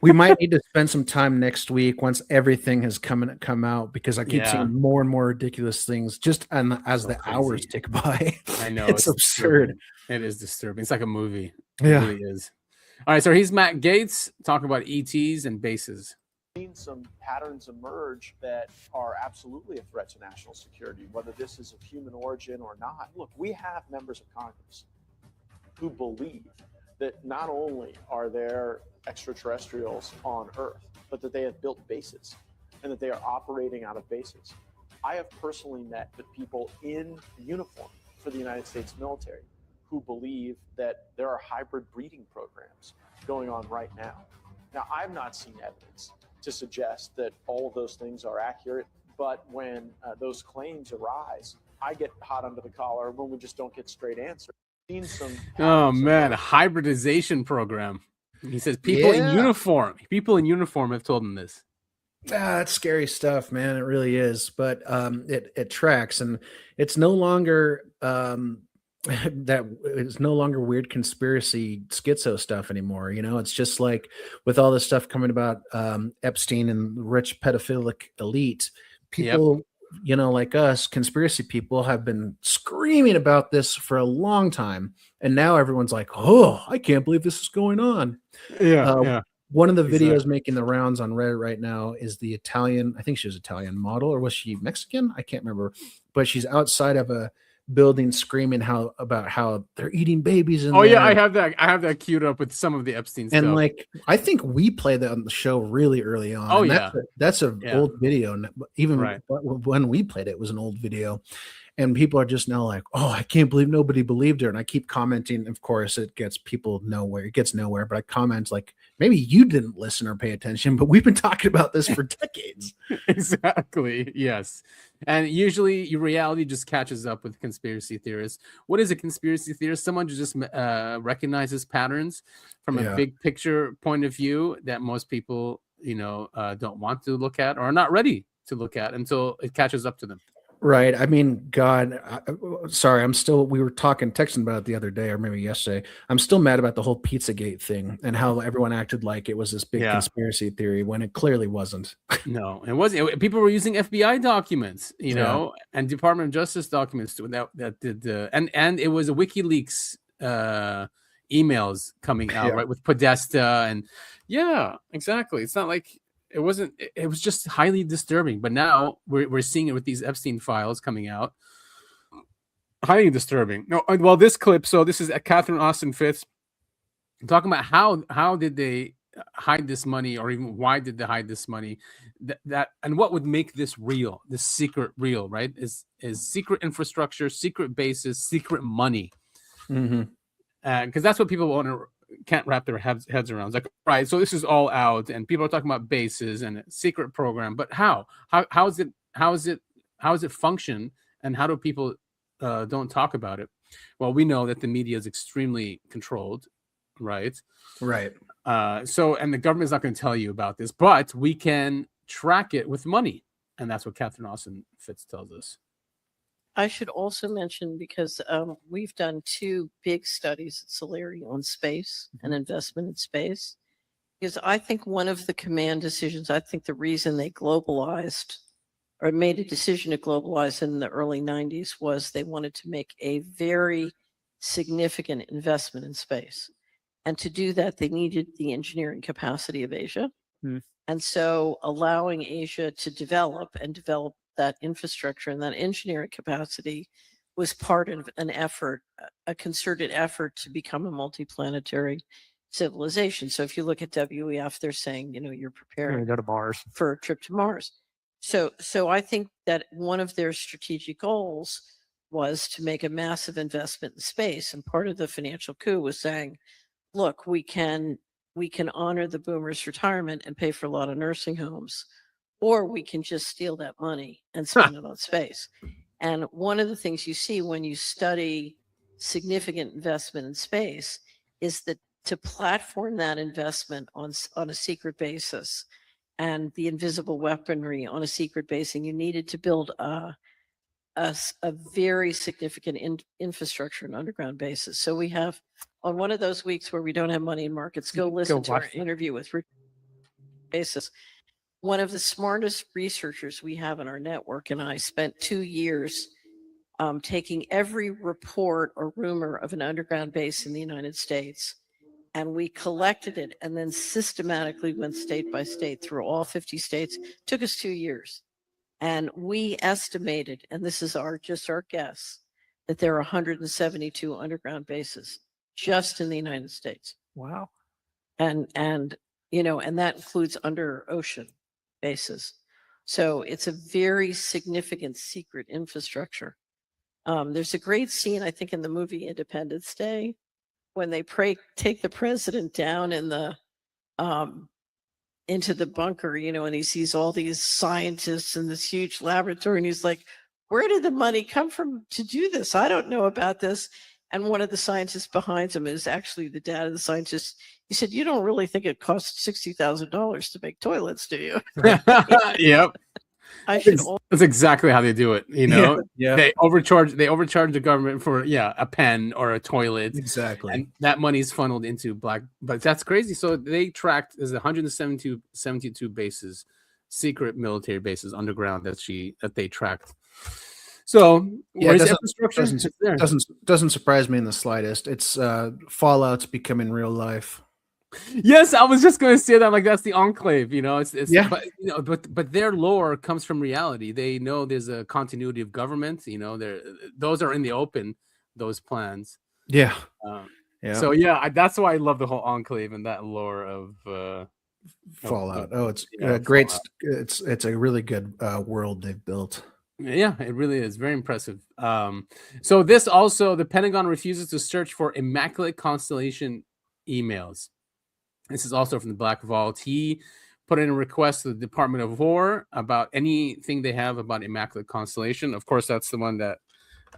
We might need to spend some time next week once everything has come out, because I keep seeing more and more ridiculous things just as the hours tick by. I know. It's absurd. Disturbing. It is disturbing. It's like a movie. Yeah. It really is. All right. So he's Matt Gaetz talking about ETs and bases. Seen some patterns emerge that are absolutely a threat to national security, whether this is of human origin or not. Look, we have members of Congress who believe that not only are there extraterrestrials on Earth, but that they have built bases and that they are operating out of bases. I have personally met with people in uniform for the United States military who believe that there are hybrid breeding programs going on right now. Now, I've not seen evidence to suggest that all of those things are accurate, but when those claims arise, I get hot under the collar when we just don't get straight answers. Oh man, a hybridization program. He says people in uniform. People in uniform have told him this. That's scary stuff, man. It really is. But it tracks, and it's no longer it's no longer weird conspiracy schizo stuff anymore. It's just like with all this stuff coming about Epstein and the rich pedophilic elite, people, like us, conspiracy people, have been screaming about this for a long time. And now everyone's like, oh, I can't believe this is going on. One of the videos making the rounds on Reddit right now is the Italian, I think she was Italian model, or was she Mexican? I can't remember. But she's outside of a building screaming about how they're eating babies. I have that queued up with some of the Epstein stuff. And I think we played that on the show really early on. Oh, that's an old video. Even when we played it, it was an old video. And people are just now like, oh, I can't believe nobody believed her. And I keep commenting. Of course, it gets people nowhere. It gets nowhere. But I comment like, maybe you didn't listen or pay attention, but we've been talking about this for decades. Exactly. Yes. And usually your reality just catches up with conspiracy theorists. What is a conspiracy theorist? Someone who just recognizes patterns from a big picture point of view that most people, don't want to look at or are not ready to look at until it catches up to them. Right. I mean, God, sorry, we were texting about it the other day or maybe yesterday. I'm still mad about the whole Pizzagate thing and how everyone acted like it was this big conspiracy theory when it clearly wasn't. No, it wasn't. People were using FBI documents, and Department of Justice documents that did, and it was a WikiLeaks emails coming out, right, with Podesta and exactly. It's not like it wasn't. It was just highly disturbing. But now we're seeing it with these Epstein files coming out. Highly disturbing. No, well, this clip. So this is Catherine Austin Fitz talking about how did they hide this money, or even why did they hide this money? That and what would make this real? This secret real, right? Is secret infrastructure, secret bases, secret money. Because that's what people can't wrap their heads around. It's like, right, so this is all out, and people are talking about bases and a secret program, but how is it function, and how do people don't talk about it? Well, we know that the media is extremely controlled, right? So, and the government's not going to tell you about this, but we can track it with money, and that's what Catherine Austin Fitz tells us. I should also mention, because we've done 2 big studies at Solari on space and investment in space, because I think one of the command decisions, I think the reason they globalized or made a decision to globalize in the early 90s was they wanted to make a very significant investment in space. And to do that, they needed the engineering capacity of Asia. And so allowing Asia to develop that infrastructure and that engineering capacity was part of an effort, a concerted effort to become a multiplanetary civilization. So if you look at WEF, they're saying, you're preparing go to Mars for a trip to Mars. So I think that one of their strategic goals was to make a massive investment in space. And part of the financial coup was saying, look, we can we can honor the boomers' retirement and pay for a lot of nursing homes, or we can just steal that money and spend it on space. And one of the things you see when you study significant investment in space is that to platform that investment on a secret basis and the invisible weaponry on a secret base, and you needed to build a very significant infrastructure and underground bases. So we have, on one of those weeks where we don't have money in markets, go listen to our interview with Richard Basis. One of the smartest researchers we have in our network and I spent 2 years taking every report or rumor of an underground base in the United States, and we collected it and then systematically went state by state through all 50 states. It took us 2 years. And we estimated, and this is just our guess, that there are 172 underground bases just in the United States. Wow. And that includes under ocean bases. So it's a very significant secret infrastructure. There's a great scene, I think, in the movie Independence Day, when they take the president down in the into the bunker, and he sees all these scientists in this huge laboratory, and he's like, where did the money come from to do this? I don't know about this. And one of the scientists behind him is actually the dad of the scientist. He said, you don't really think it costs $60,000 to make toilets, do you? Yep. That's exactly how they do it. Yeah. They overcharge the government for a pen or a toilet. Exactly. And that money's funneled into black. But that's crazy. So they tracked, there's 172 bases, secret military bases underground that they tracked. So where's the infrastructure? Doesn't surprise me in the slightest. It's Fallout's becoming real life. Yes, I was just going to say that. Like, that's the enclave, It's but their lore comes from reality. They know there's a continuity of government. Those are in the open. Those plans. Yeah. So that's why I love the whole enclave and that lore of Fallout. It's great. Fallout. It's a really good world they've built. Yeah, it really is very impressive. So this also, the Pentagon refuses to search for Immaculate Constellation emails. This is also from the Black Vault. He put in a request to the Department of War about anything they have about Immaculate Constellation. Of course, that's the one that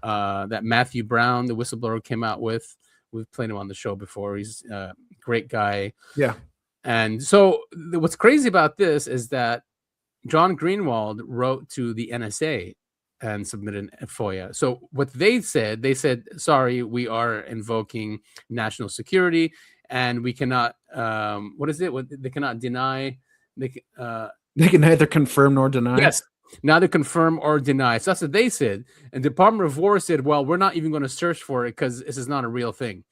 that Matthew Brown, the whistleblower, came out with. We've played him on the show before. He's a great guy. Yeah. And so what's crazy about this is that John Greenwald wrote to the NSA and submitted a FOIA. So what they said, sorry, we are invoking national security and we cannot, they cannot deny. They can neither confirm nor deny. Yes, neither confirm or deny. So that's what they said. And the Department of War said, well, we're not even going to search for it because this is not a real thing.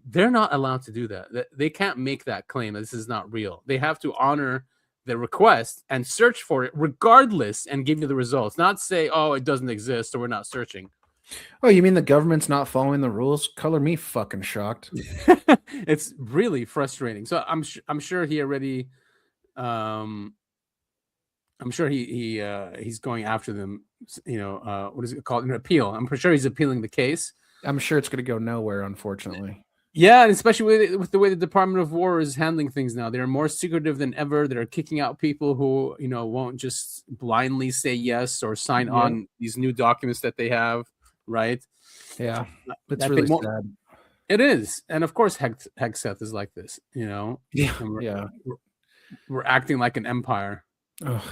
They're not allowed to do that. They can't make that claim that this is not real. They have to honor the request and search for it regardless and give you the results, not say, oh, it doesn't exist or we're not searching. Oh, you mean the government's not following the rules? Color me fucking shocked. It's really frustrating. So I'm sure he already I'm sure he's going after them, what is it called? An appeal. I'm pretty sure he's appealing the case. I'm sure it's going to go nowhere, unfortunately. Yeah, and especially with the way the Department of War is handling things now. They're more secretive than ever. They're kicking out people who, won't just blindly say yes or sign on these new documents that they have, right? Yeah, it's really sad. It is. And of course, Hegseth is like this, Yeah. We're acting like an empire. Ugh,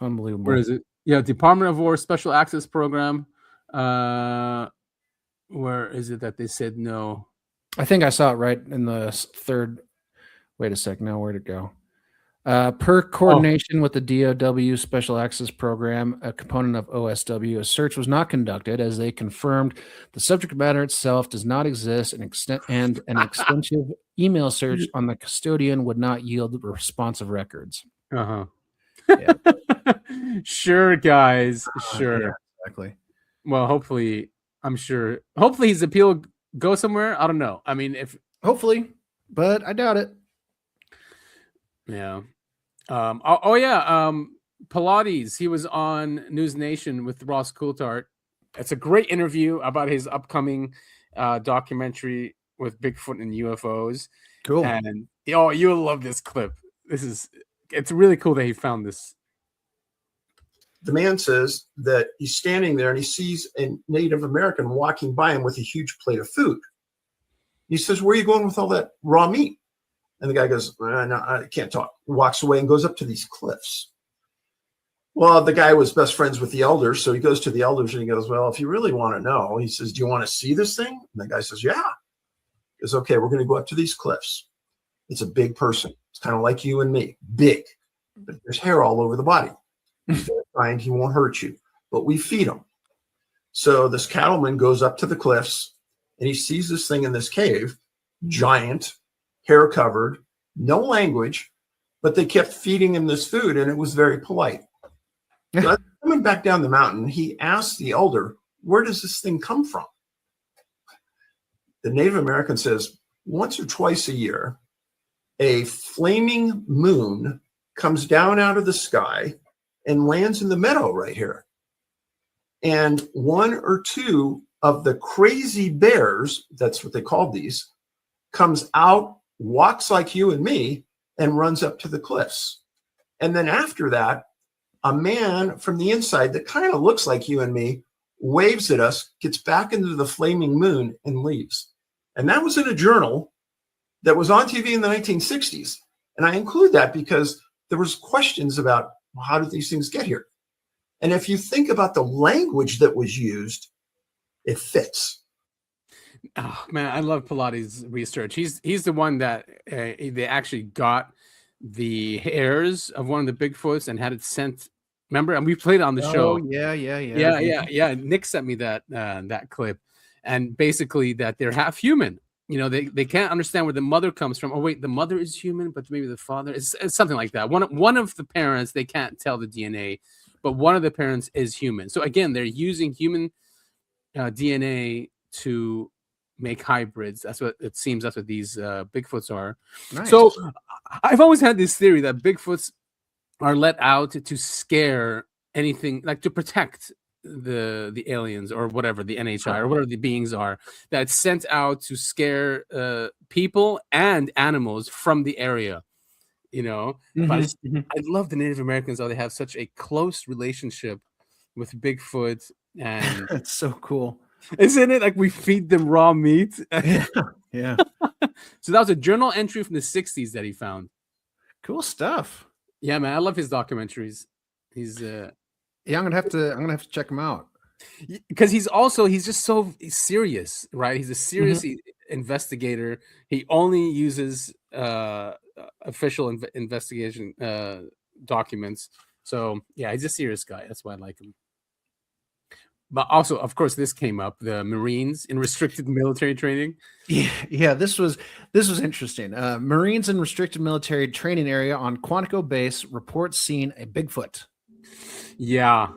unbelievable. Where is it? Yeah, Department of War Special Access Program. Where is it that they said no? I think I saw it right in the third. Wait a sec. Now where'd it go? Per coordination with the DOW Special Access Program, a component of OSW, a search was not conducted as they confirmed the subject matter itself does not exist, and an extensive email search on the custodian would not yield responsive records. Yeah. Sure, guys. Sure. Yeah, exactly. Well, hopefully his appeal go somewhere. I don't know. I mean, hopefully, but I doubt it. Yeah. Pilates. He was on News Nation with Ross Coulthart. It's a great interview about his upcoming documentary with Bigfoot and UFOs. Cool. And you'll love this clip. It's really cool that he found this. The man says that he's standing there and he sees a Native American walking by him with a huge plate of food. He says, "Where are you going with all that raw meat?" And the guy goes, "No, I can't talk." He walks away and goes up to these cliffs. Well, the guy was best friends with the elders. So he goes to the elders and he goes, "Well, if you really want to know," he says, "do you want to see this thing?" And the guy says, "Yeah." He goes, "Okay, we're going to go up to these cliffs. It's a big person. It's kind of like you and me, big, but there's hair all over the body. He's very kind. He won't hurt you, but we feed him." So this cattleman goes up to the cliffs and he sees this thing in this cave, giant, hair covered, no language, but they kept feeding him this food and it was very polite. So as coming back down the mountain, he asked the elder, "Where does this thing come from?" The Native American says, "Once or twice a year, a flaming moon comes down out of the sky and lands in the meadow right here. And one or two of the crazy bears," that's what they called these, "comes out, walks like you and me, and runs up to the cliffs. And then after that, a man from the inside that kind of looks like you and me waves at us, gets back into the flaming moon, and leaves." And that was in a journal that was on TV in the 1960s. And I include that because there was questions about, well, how did these things get here? And if you think about the language that was used, it fits. Oh man, I love Pilates' research. He's the one that they actually got the hairs of one of the Bigfoots and had it sent. Remember, and we played it on the show. Yeah. Nick sent me that clip, and basically that they're half human. They can't understand where the mother comes from. Oh wait, the mother is human, but maybe the father is something like that. One of the parents, they can't tell the DNA, but one of the parents is human. So again, they're using human DNA to make hybrids. That's what it seems. That's what these Bigfoots are. Nice. So I've always had this theory that Bigfoots are let out to scare anything, like to protect the aliens or whatever, the NHI or whatever the beings are, that's sent out to scare people and animals from the area. But I love the Native Americans, how they have such a close relationship with Bigfoot, and it's so cool, isn't it? Like we feed them raw meat. Yeah. So that was a journal entry from the 60s that he found. Cool stuff. Yeah, man, I love his documentaries. He's yeah, I'm gonna have to check him out, because he's just so serious, right? He's a serious investigator. He only uses official investigation documents. So yeah, he's a serious guy. That's why I like him. But also, of course, this came up: the Marines in restricted military training. Yeah, this was interesting. Marines in restricted military training area on Quantico base reports seeing a Bigfoot. Yeah,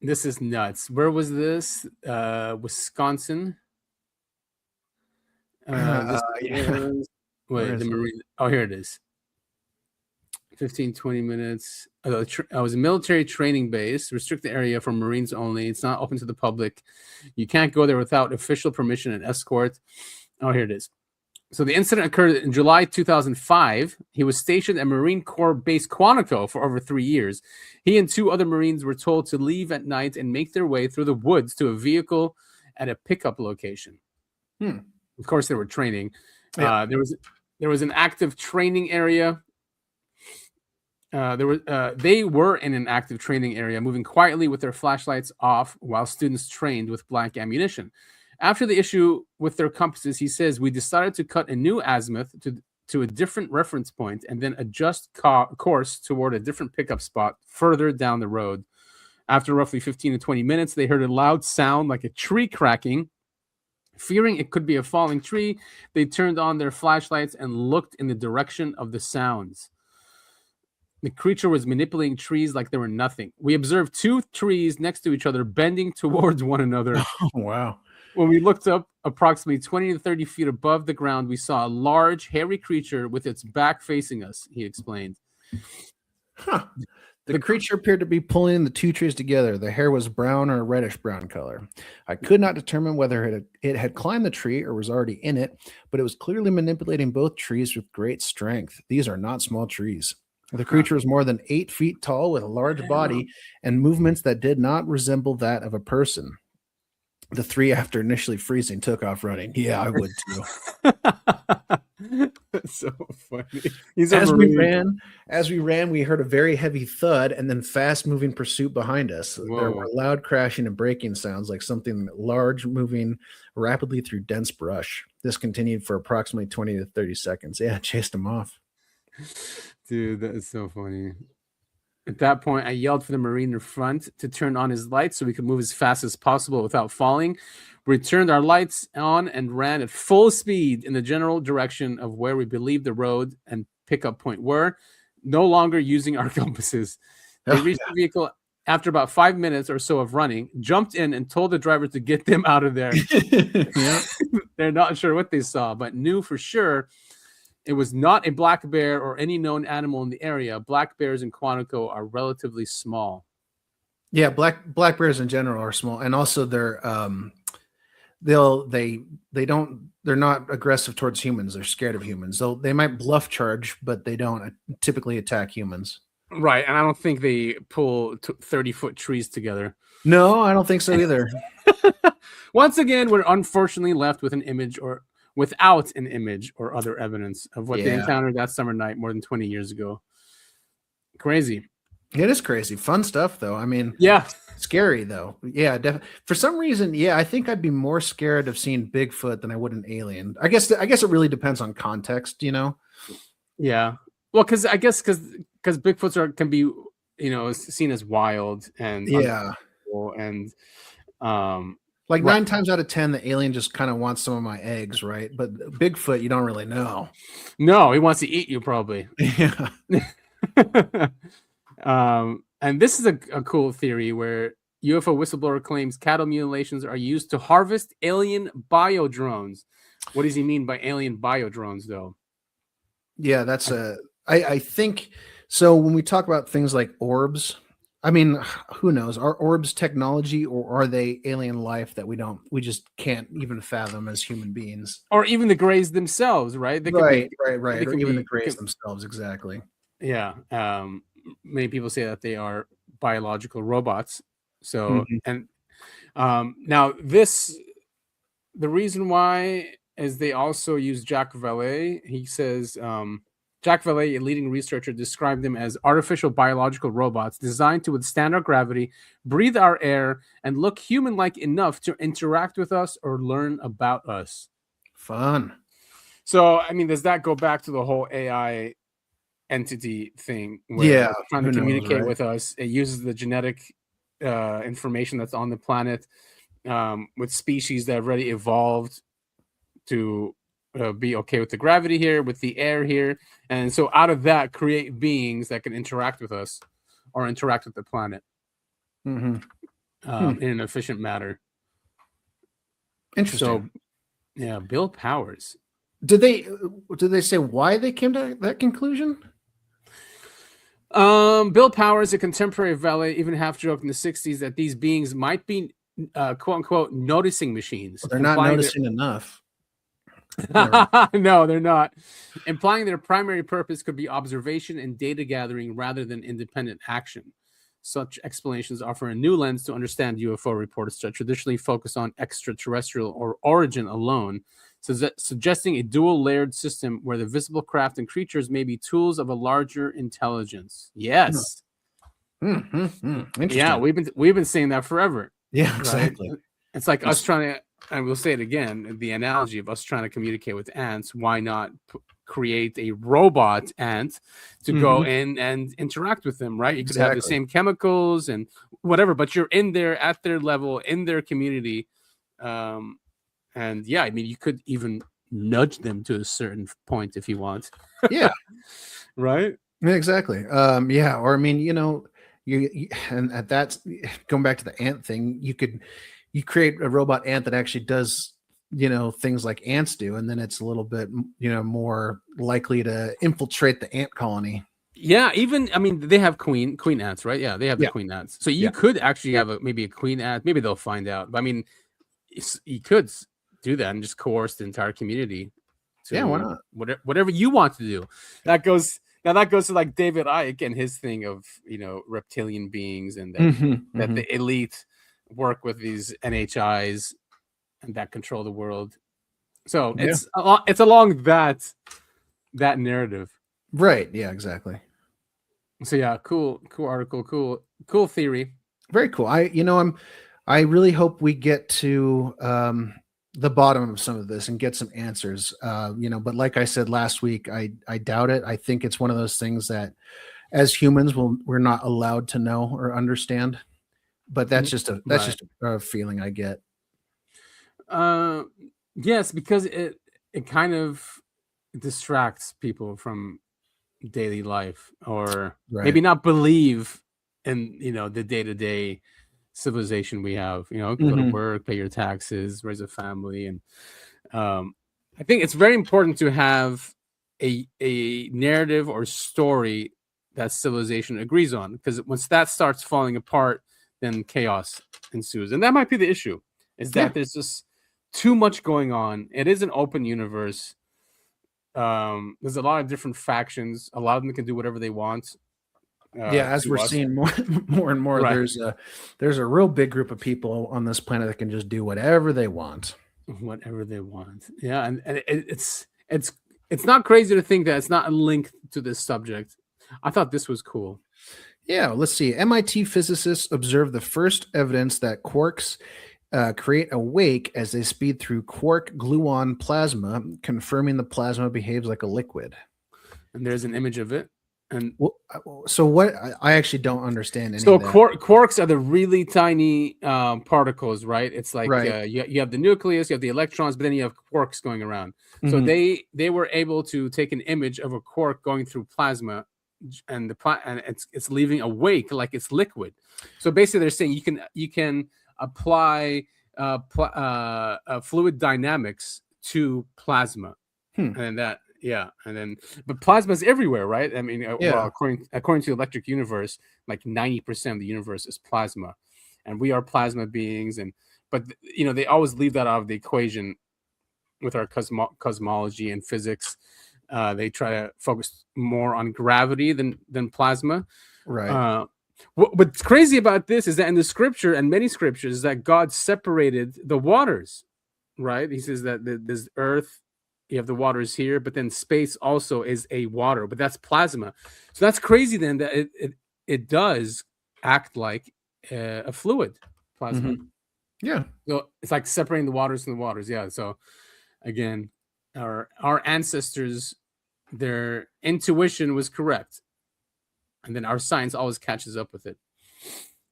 this is nuts. Where was this? Wisconsin. Yeah. Wait, the Marine. Oh, here it is. 15-20 minutes. I was a military training base, restricted area for Marines only. It's not open to the public. You can't go there without official permission and escort. Oh, here it is. So the incident occurred in July 2005. He was stationed at Marine Corps Base Quantico for over 3 years. He and 2 other Marines were told to leave at night and make their way through the woods to a vehicle at a pickup location. Of course, they were training. Yeah. There was an active training area. They were in an active training area, moving quietly with their flashlights off while students trained with blank ammunition. After the issue with their compasses, he says, "We decided to cut a new azimuth to a different reference point and then adjust course toward a different pickup spot further down the road. After roughly 15 to 20 minutes, they heard a loud sound like a tree cracking. Fearing it could be a falling tree, they turned on their flashlights and looked in the direction of the sounds. The creature was manipulating trees like they were nothing. We observed 2 trees next to each other bending towards one another." Oh, wow. When we looked up approximately 20 to 30 feet above the ground, we saw a large, hairy creature with its back facing us, he explained. Huh. The creature appeared to be pulling the two trees together. The hair was brown or reddish brown color. I could not determine whether it had climbed the tree or was already in it, but it was clearly manipulating both trees with great strength. These are not small trees. The creature was more than 8 feet tall with a large body and movements that did not resemble that of a person. The three, after initially freezing, took off running. Yeah, I would too. That's so funny. As we ran, we heard a very heavy thud and then fast-moving pursuit behind us. Whoa. There were loud crashing and breaking sounds like something large moving rapidly through dense brush. This continued for approximately 20 to 30 seconds. Yeah, chased him off. Dude, that is so funny. At that point, I yelled for the Marine in front to turn on his lights so we could move as fast as possible without falling. We turned our lights on and ran at full speed in the general direction of where we believed the road and pickup point were, no longer using our compasses. They reached the vehicle after about 5 minutes or so of running, jumped in and told the driver to get them out of there. They're not sure what they saw, but knew for sure it was not a black bear or any known animal in the area. Black bears in Quantico are relatively small. Yeah, black bears in general are small, and also they're not aggressive towards humans. They're scared of humans. They might bluff charge, but they don't typically attack humans. Right, and I don't think they pull 30-foot trees together. No, I don't think so either. Once again, we're unfortunately left with without an image or other evidence of what they encountered that summer night more than 20 years ago. Crazy. It is crazy. Fun stuff, though. I mean, yeah. Scary, though. Yeah, definitely. For some reason, I think I'd be more scared of seeing Bigfoot than I would an alien. I guess it really depends on context, you know? Yeah. Well, because Bigfoots can be, seen as wild and like 9 times out of 10, the alien just kind of wants some of my eggs, right? But Bigfoot, you don't really know. No, he wants to eat you, probably. Yeah. And this is a cool theory where UFO whistleblower claims cattle mutilations are used to harvest alien biodrones. What does he mean by alien biodrones, though? Yeah, that's I think so. When we talk about things like orbs, I mean, who knows? Are orbs technology, or are they alien life that we just can't even fathom as human beings? Or even the Greys themselves, right? Right. Or even the Greys themselves, exactly. Yeah. Many people say that they are biological robots. So, now the reason why is they also use Jacques Vallée. He says, Jacques Vallée, a leading researcher, described them as artificial biological robots designed to withstand our gravity, breathe our air, and look human-like enough to interact with us or learn about us. Fun. So, I mean, does that go back to the whole AI entity thing? Where it's trying to communicate with us. It uses the genetic information that's on the planet with species that have already evolved to be okay with the gravity here, with the air here, and so out of that create beings that can interact with us or interact with the planet in an efficient manner. Interesting. So, yeah, Bill Powers. Did they say why they came to that conclusion? Bill Powers, a contemporary of Vallée, even half joked in the 60s that these beings might be quote unquote noticing machines. Well, they're not noticing enough. No, they're not. Implying their primary purpose could be observation and data gathering rather than independent action. Such explanations offer a new lens to understand UFO reports that traditionally focus on extraterrestrial or origin alone, suggesting a dual-layered system where the visible craft and creatures may be tools of a larger intelligence. Yes. Yeah, we've been saying that forever. Yeah, exactly. Right? It's like us trying to, and we'll say it again, the analogy of us trying to communicate with ants. Why not create a robot ant to go in and interact with them, right? You could have the same chemicals and whatever, but you're in there at their level, in their community. And yeah, I mean, you could even nudge them to a certain point if you want. Yeah. Right? Exactly. Yeah. Or, I mean, you and at that, going back to the ant thing, you create a robot ant that actually does, things like ants do. And then it's a little bit, more likely to infiltrate the ant colony. Yeah, even I mean they have queen ants, right? Yeah, they have the Yeah. queen ants. So you Yeah. could actually have maybe a queen ant. Maybe they'll find out. But I mean, you could do that and just coerce the entire community to Yeah, why not? whatever you want to do. That goes to like David Icke and his thing of reptilian beings and that the elite work with these NHIs and that control the world. So it's along that narrative. Right. Yeah, exactly. So yeah, cool article, cool theory. Very cool. I really hope we get to the bottom of some of this and get some answers. But like I said last week, I doubt it. I think it's one of those things that as humans we're not allowed to know or understand. But that's just a feeling I get. Yes, because it kind of distracts people from daily life, or maybe not believe in the day-to-day civilization we have. Go to work, pay your taxes, raise a family, and I think it's very important to have a narrative or story that civilization agrees on, because once that starts falling apart, then chaos ensues. And that might be the issue, is that there's just too much going on. It is an open universe. There's a lot of different factions. A lot of them can do whatever they want. As we're seeing more and more, there's a real big group of people on this planet that can just do whatever they want. Whatever they want. Yeah, and it's not crazy to think that it's not linked to this subject. I thought this was cool. Yeah, let's see. MIT physicists observed the first evidence that quarks create a wake as they speed through quark gluon plasma, confirming the plasma behaves like a liquid. And there's an image of it. And so what? I actually don't understand. So quarks are the really tiny particles, right? It's like you have the nucleus, you have the electrons, but then you have quarks going around. So they were able to take an image of a quark going through plasma, and it's leaving a wake like it's liquid. So basically, they're saying you can apply fluid dynamics to plasma, and that. Yeah, but plasma is everywhere, right? I mean, well, according to Electric Universe, like 90% of the universe is plasma, and we are plasma beings. But they always leave that out of the equation with our cosmology and physics. They try to focus more on gravity than plasma. Right. What's crazy about this is that in the scripture and many scriptures, that God separated the waters, right? He says that there's earth. You have the waters here, but then space also is a water, but that's plasma. So that's crazy then that it does act like a fluid, plasma. Yeah. So it's like separating the waters from the waters. Yeah. So again, our ancestors, their intuition was correct. And then our science always catches up with it.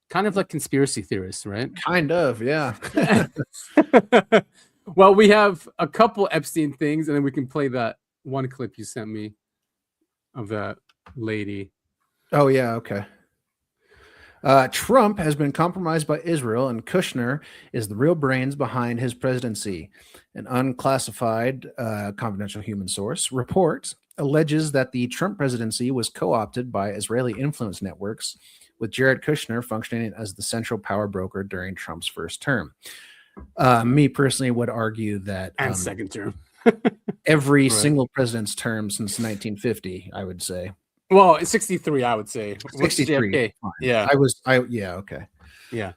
Kind of like conspiracy theorists, right? Kind of, yeah. Well, we have a couple Epstein things, and then we can play that one clip you sent me of that lady. Oh, yeah, okay. Trump has been compromised by Israel, and Kushner is the real brains behind his presidency. An unclassified confidential human source report alleges that the Trump presidency was co-opted by Israeli influence networks, with Jared Kushner functioning as the central power broker during Trump's first term. Me personally would argue that and second term, every single president's term since 1950, I would say. Well, it's 63, I would say. 63. Yeah. Okay. Yeah.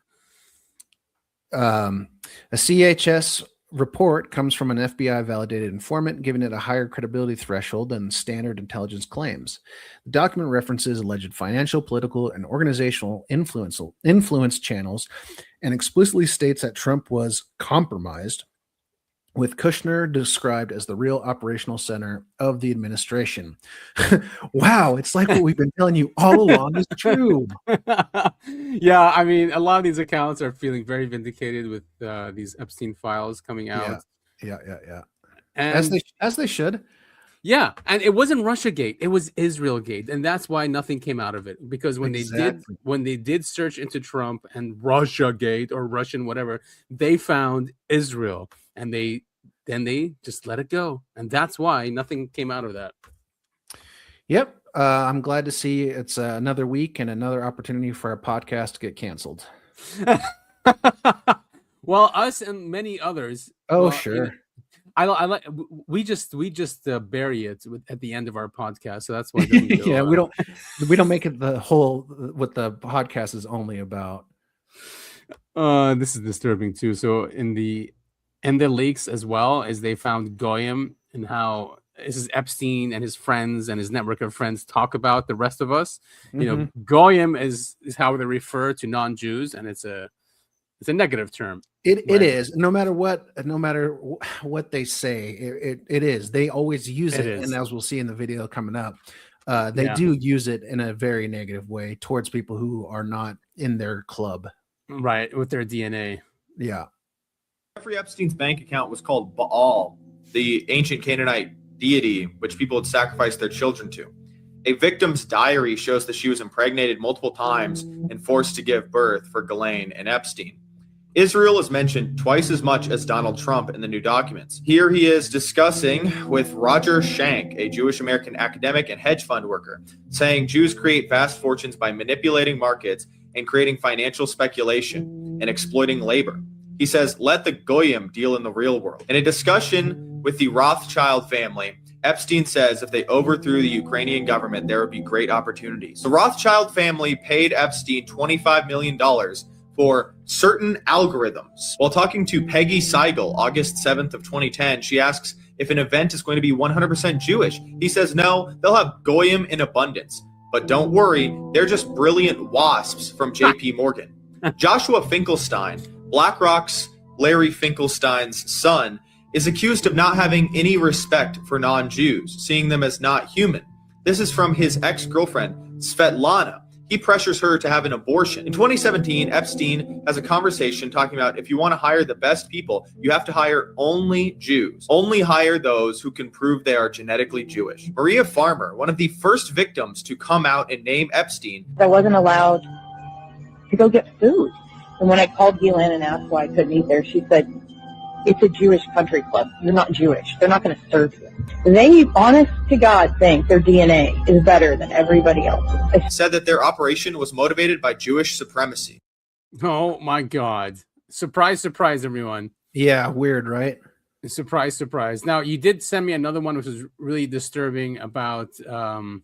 A CHS report comes from an FBI validated informant, giving it a higher credibility threshold than standard intelligence claims. The document references alleged financial, political, and organizational influence channels and explicitly states that Trump was compromised, with Kushner described as the real operational center of the administration. Wow, it's like what we've been telling you all along is true. Yeah, I mean, a lot of these accounts are feeling very vindicated with these Epstein files coming out. Yeah. And as they should. Yeah, and it wasn't Russiagate; it was Israelgate, and that's why nothing came out of it. Because when they did search into Trump and Russiagate or Russian whatever, they found Israel, and they just let it go, and that's why nothing came out of that. Yep. I'm glad to see it's another week and another opportunity for our podcast to get canceled. Well, us and many others. Oh, well, sure. I like we just bury it at the end of our podcast, so that's why it doesn't go, Yeah, we don't make it the whole what the podcast is only about. This is disturbing too. So in the leaks as well, as they found Goyim and how this is Epstein and his friends and his network of friends talk about the rest of us. You know, Goyim is how they refer to non-Jews, and it's a negative term. It is. No matter what they say, it is. They always use it, and as we'll see in the video coming up, they do use it in a very negative way towards people who are not in their club. Right, with their DNA. Yeah. Jeffrey Epstein's bank account was called Baal, the ancient Canaanite deity which people would sacrifice their children to. A victim's diary shows that she was impregnated multiple times and forced to give birth for Ghislaine and Epstein. Israel is mentioned twice as much as Donald Trump in the new documents. Here he is discussing with Roger Schank, a Jewish American academic and hedge fund worker, saying Jews create vast fortunes by manipulating markets and creating financial speculation and exploiting labor. He says, let the Goyim deal in the real world. In a discussion with the Rothschild family, Epstein says if they overthrew the Ukrainian government, there would be great opportunities. The Rothschild family paid Epstein $25 million for certain algorithms. While talking to Peggy Seigel, August 7th of 2010, she asks if an event is going to be 100% Jewish. He says, no, they'll have Goyim in abundance. But don't worry, they're just brilliant wasps from JP Morgan. Joshua Finkelstein, BlackRock's Larry Finkelstein's son, is accused of not having any respect for non-Jews, seeing them as not human. This is from his ex-girlfriend, Svetlana. He pressures her to have an abortion. In 2017, Epstein has a conversation talking about if you want to hire the best people, you have to hire only Jews. Only hire those who can prove they are genetically Jewish. Maria Farmer, one of the first victims to come out and name Epstein. I wasn't allowed to go get food. And when I called Ghislaine and asked why I couldn't eat there, she said, it's a Jewish country club. You're not Jewish. They're not going to serve you. They, honest to God, think their DNA is better than everybody else's. Said that their operation was motivated by Jewish supremacy. Oh my God. Surprise, surprise, everyone. Yeah, weird, right? Surprise, surprise. Now, you did send me another one, which was really disturbing about, oh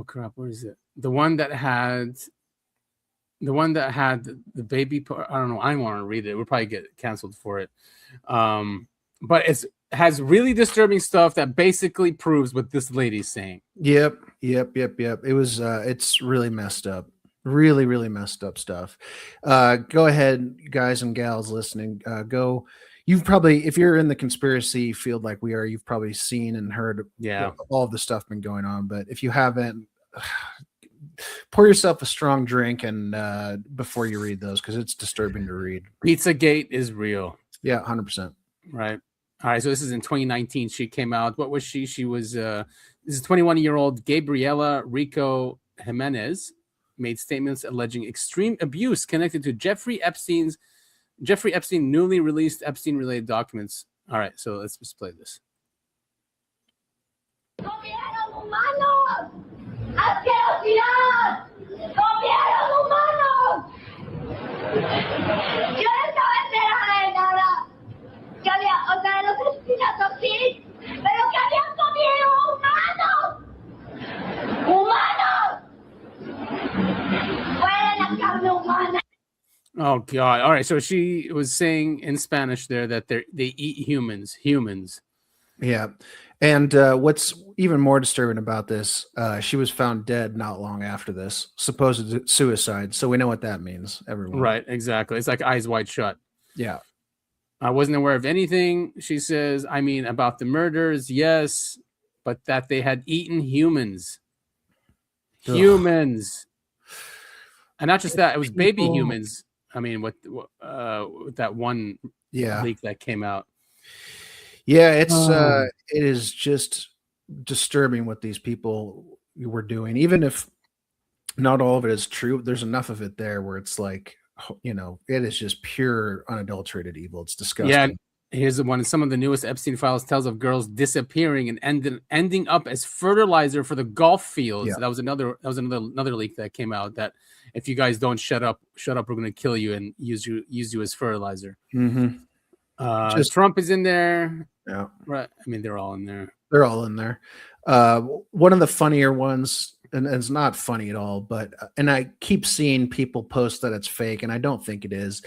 crap, where is it? The one that had the baby part. I don't know. I don't want to read it. We'll probably get canceled for it. But it has really disturbing stuff that basically proves what this lady's saying. Yep. It was, it's really messed up. Really, really messed up stuff. Go ahead, guys and gals listening. You've probably, if you're in the conspiracy field like we are, you've probably seen and heard all of the stuff been going on. But if you haven't, pour yourself a strong drink and before you read those, because it's disturbing to read. Pizzagate is real. Yeah, 100%. Right. All right. So this is in 2019. She came out. What was she? She was this is 21-year-old Gabriela Rico Jimenez made statements alleging extreme abuse connected to Jeffrey Epstein newly released Epstein-related documents. All right. So let's just play this. ¡Asquerosidad! ¡Comieron humanos! Yo no estaba enterada de nada. Que había, o sea, los asesinatos sí, pero que habían comido humanos. ¡Humanos! ¡Fuera la carne humana! Oh God! All right. So she was saying in Spanish there that they eat humans. Yeah. And what's even more disturbing about this, she was found dead not long after this, supposed suicide. So we know what that means, everyone. Right, exactly. It's like eyes wide shut. Yeah. I wasn't aware of anything, she says. I mean, about the murders, yes, but that they had eaten humans. Ugh. Humans. And not just that, it was baby humans. I mean, with that one leak that came out. Yeah, it is just disturbing what these people were doing. Even if not all of it is true, there's enough of it there where it's like, it is just pure unadulterated evil. It's disgusting. Yeah, Here's the one. Some of the newest Epstein files tells of girls disappearing and ending up as fertilizer for the golf fields. Yeah. That was another leak that came out, that if you guys don't shut up, we're going to kill you and use you as fertilizer. Mm-hmm. Trump is in there. Yeah. Right. I mean, they're all in there. They're all in there. One of the funnier ones, and it's not funny at all, but and I keep seeing people post that it's fake, and I don't think it is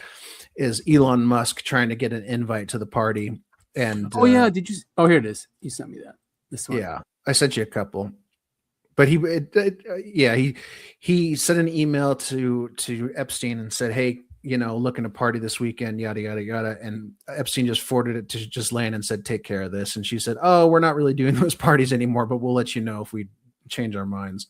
Elon Musk trying to get an invite to the party. And yeah, did you? Oh, here it is. You sent me that. This one. Yeah, I sent you a couple. But he sent an email to Epstein and said, "Hey, looking to party this weekend, yada yada yada." And Epstein just forwarded it to Ghislaine and said, "Take care of this." And she said, "Oh, we're not really doing those parties anymore, but we'll let you know if we change our minds."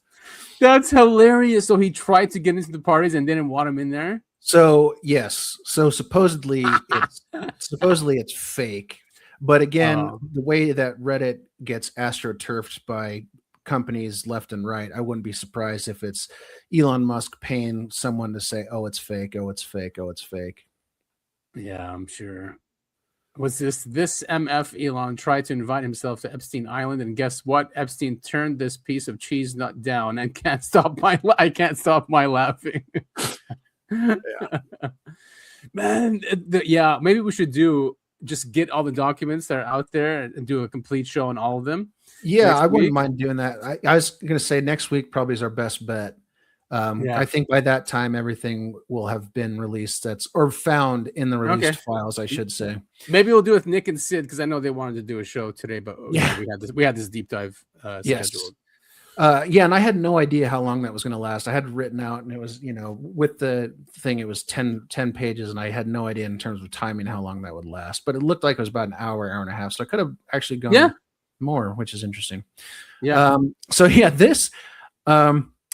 That's hilarious. So he tried to get into the parties and didn't want him in there. So yes, so supposedly it's fake. But again, the way that Reddit gets astroturfed by companies left and right, I wouldn't be surprised if it's Elon Musk paying someone to say, "Oh, it's fake. Oh, it's fake. Oh, it's fake." Yeah, I'm sure. Was this MF Elon tried to invite himself to Epstein Island, and guess what? Epstein turned this piece of cheese nut down, and I can't stop my laughing. Yeah. Man, maybe we should just get all the documents that are out there and do a complete show on all of them. Yeah, I wouldn't mind doing that. I was going to say next week probably is our best bet. I think by that time everything will have been released or found in the released files, I should say. Maybe we'll do it with Nick and Sid, because I know they wanted to do a show today, but we had this deep dive scheduled. And I had no idea how long that was going to last. I had it written out, and it was, with the thing, it was 10 pages, and I had no idea in terms of timing how long that would last. But it looked like it was about an hour and a half, so I could have actually gone more, which is interesting. This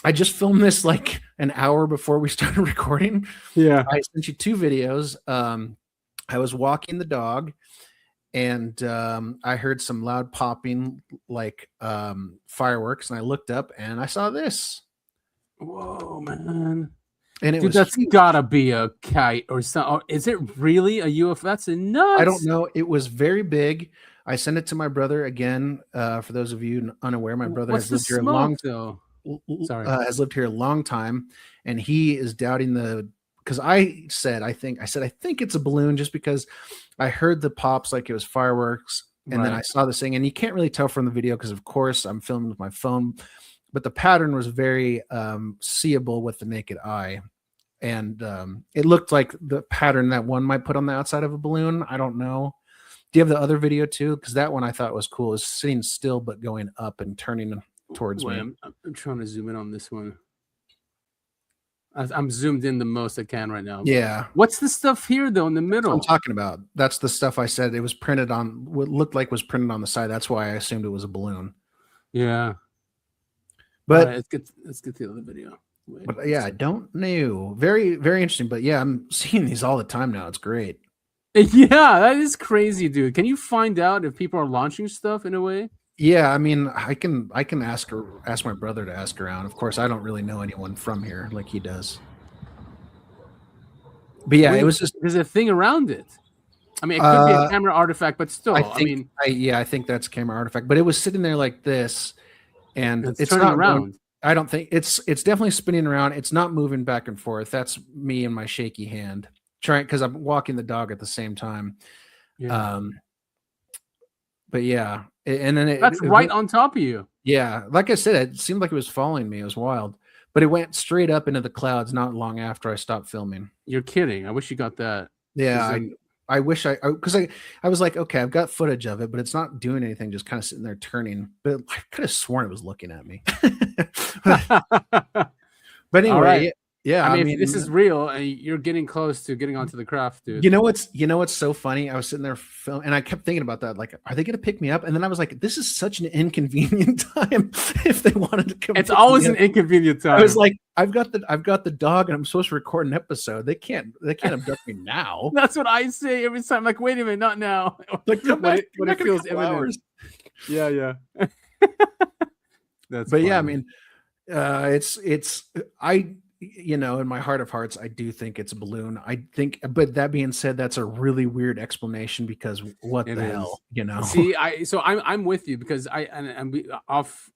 I just filmed this like an hour before we started recording. Yeah, I sent you 2 videos. I was walking the dog, and I heard some loud popping, like fireworks, and I looked up and I saw this. Whoa, man! And that's gotta be a kite or something. Is it really a UFO? That's nuts. I don't know. It was very big. I sent it to my brother again. For those of you unaware, my brother has lived here has lived here a long time, and he is doubting because I said I think it's a balloon, just because I heard the pops like it was fireworks, and then I saw this thing, and you can't really tell from the video because of course I'm filming with my phone, but the pattern was very seeable with the naked eye, and it looked like the pattern that one might put on the outside of a balloon. I don't know. Do you have the other video too? Because that one I thought was cool. It's sitting still but going up and turning towards me. I'm trying to zoom in on this one. I'm zoomed in the most I can right now. Yeah. What's the stuff here though in the middle? That's what I'm talking about. That's the stuff I said. It was printed on what looked like was printed on the side. That's why I assumed it was a balloon. Yeah. But let's get the other video. I don't know. Very, very interesting. But yeah, I'm seeing these all the time now. It's great. Yeah, that is crazy, dude. Can you find out if people are launching stuff in a way? Yeah, I mean, I can ask my brother to ask around. Of course, I don't really know anyone from here like he does. But yeah, it was just there's a thing around it. I mean, it could be a camera artifact, but still, I think that's a camera artifact. But it was sitting there like this, and it's turning not around. I don't think it's definitely spinning around. It's not moving back and forth. That's me and my shaky hand trying, because I'm walking the dog at the same time. Yeah. But yeah, and then that's right on top of you. Yeah, like I said, it seemed like it was following me. It was wild, but it went straight up into the clouds not long after I stopped filming. You're kidding. I wish you got that. Yeah, I wish because I was like, okay, I've got footage of it, but it's not doing anything, just kind of sitting there turning. But I could have sworn it was looking at me. But anyway, right. Yeah, I mean, if this is real, and you're getting close to getting onto the craft, dude. You know what's so funny? I was sitting there filming, and I kept thinking about that. Like, are they going to pick me up? And then I was like, this is such an inconvenient time. If they wanted to come, it's always an inconvenient time. I was like, I've got the dog, and I'm supposed to record an episode. They can't abduct me now. That's what I say every time. I'm like, wait a minute, not now. Like, when it feels imminent. Yeah. That's. But funny. Yeah, I mean, in my heart of hearts, I do think it's a balloon. I think, but that being said, that's a really weird explanation because what the hell, See, I'm with you because I'm off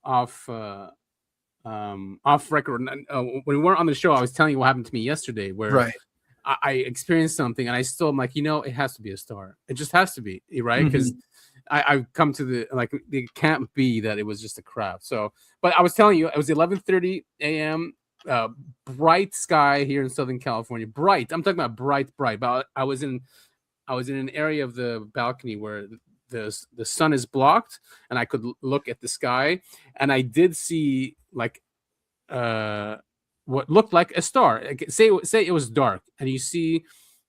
record. When we weren't on the show, I was telling you what happened to me yesterday, where I experienced something, and I still am like, it has to be a star. It just has to be, right? Because I've come to it can't be that it was just a craft. So, but I was telling you, it was 11:30 a.m. Bright sky here in Southern California. Bright. I'm talking about bright. But I was in an area of the balcony where the sun is blocked, and I could look at the sky, and I did see what looked like a star. Say it was dark, and you see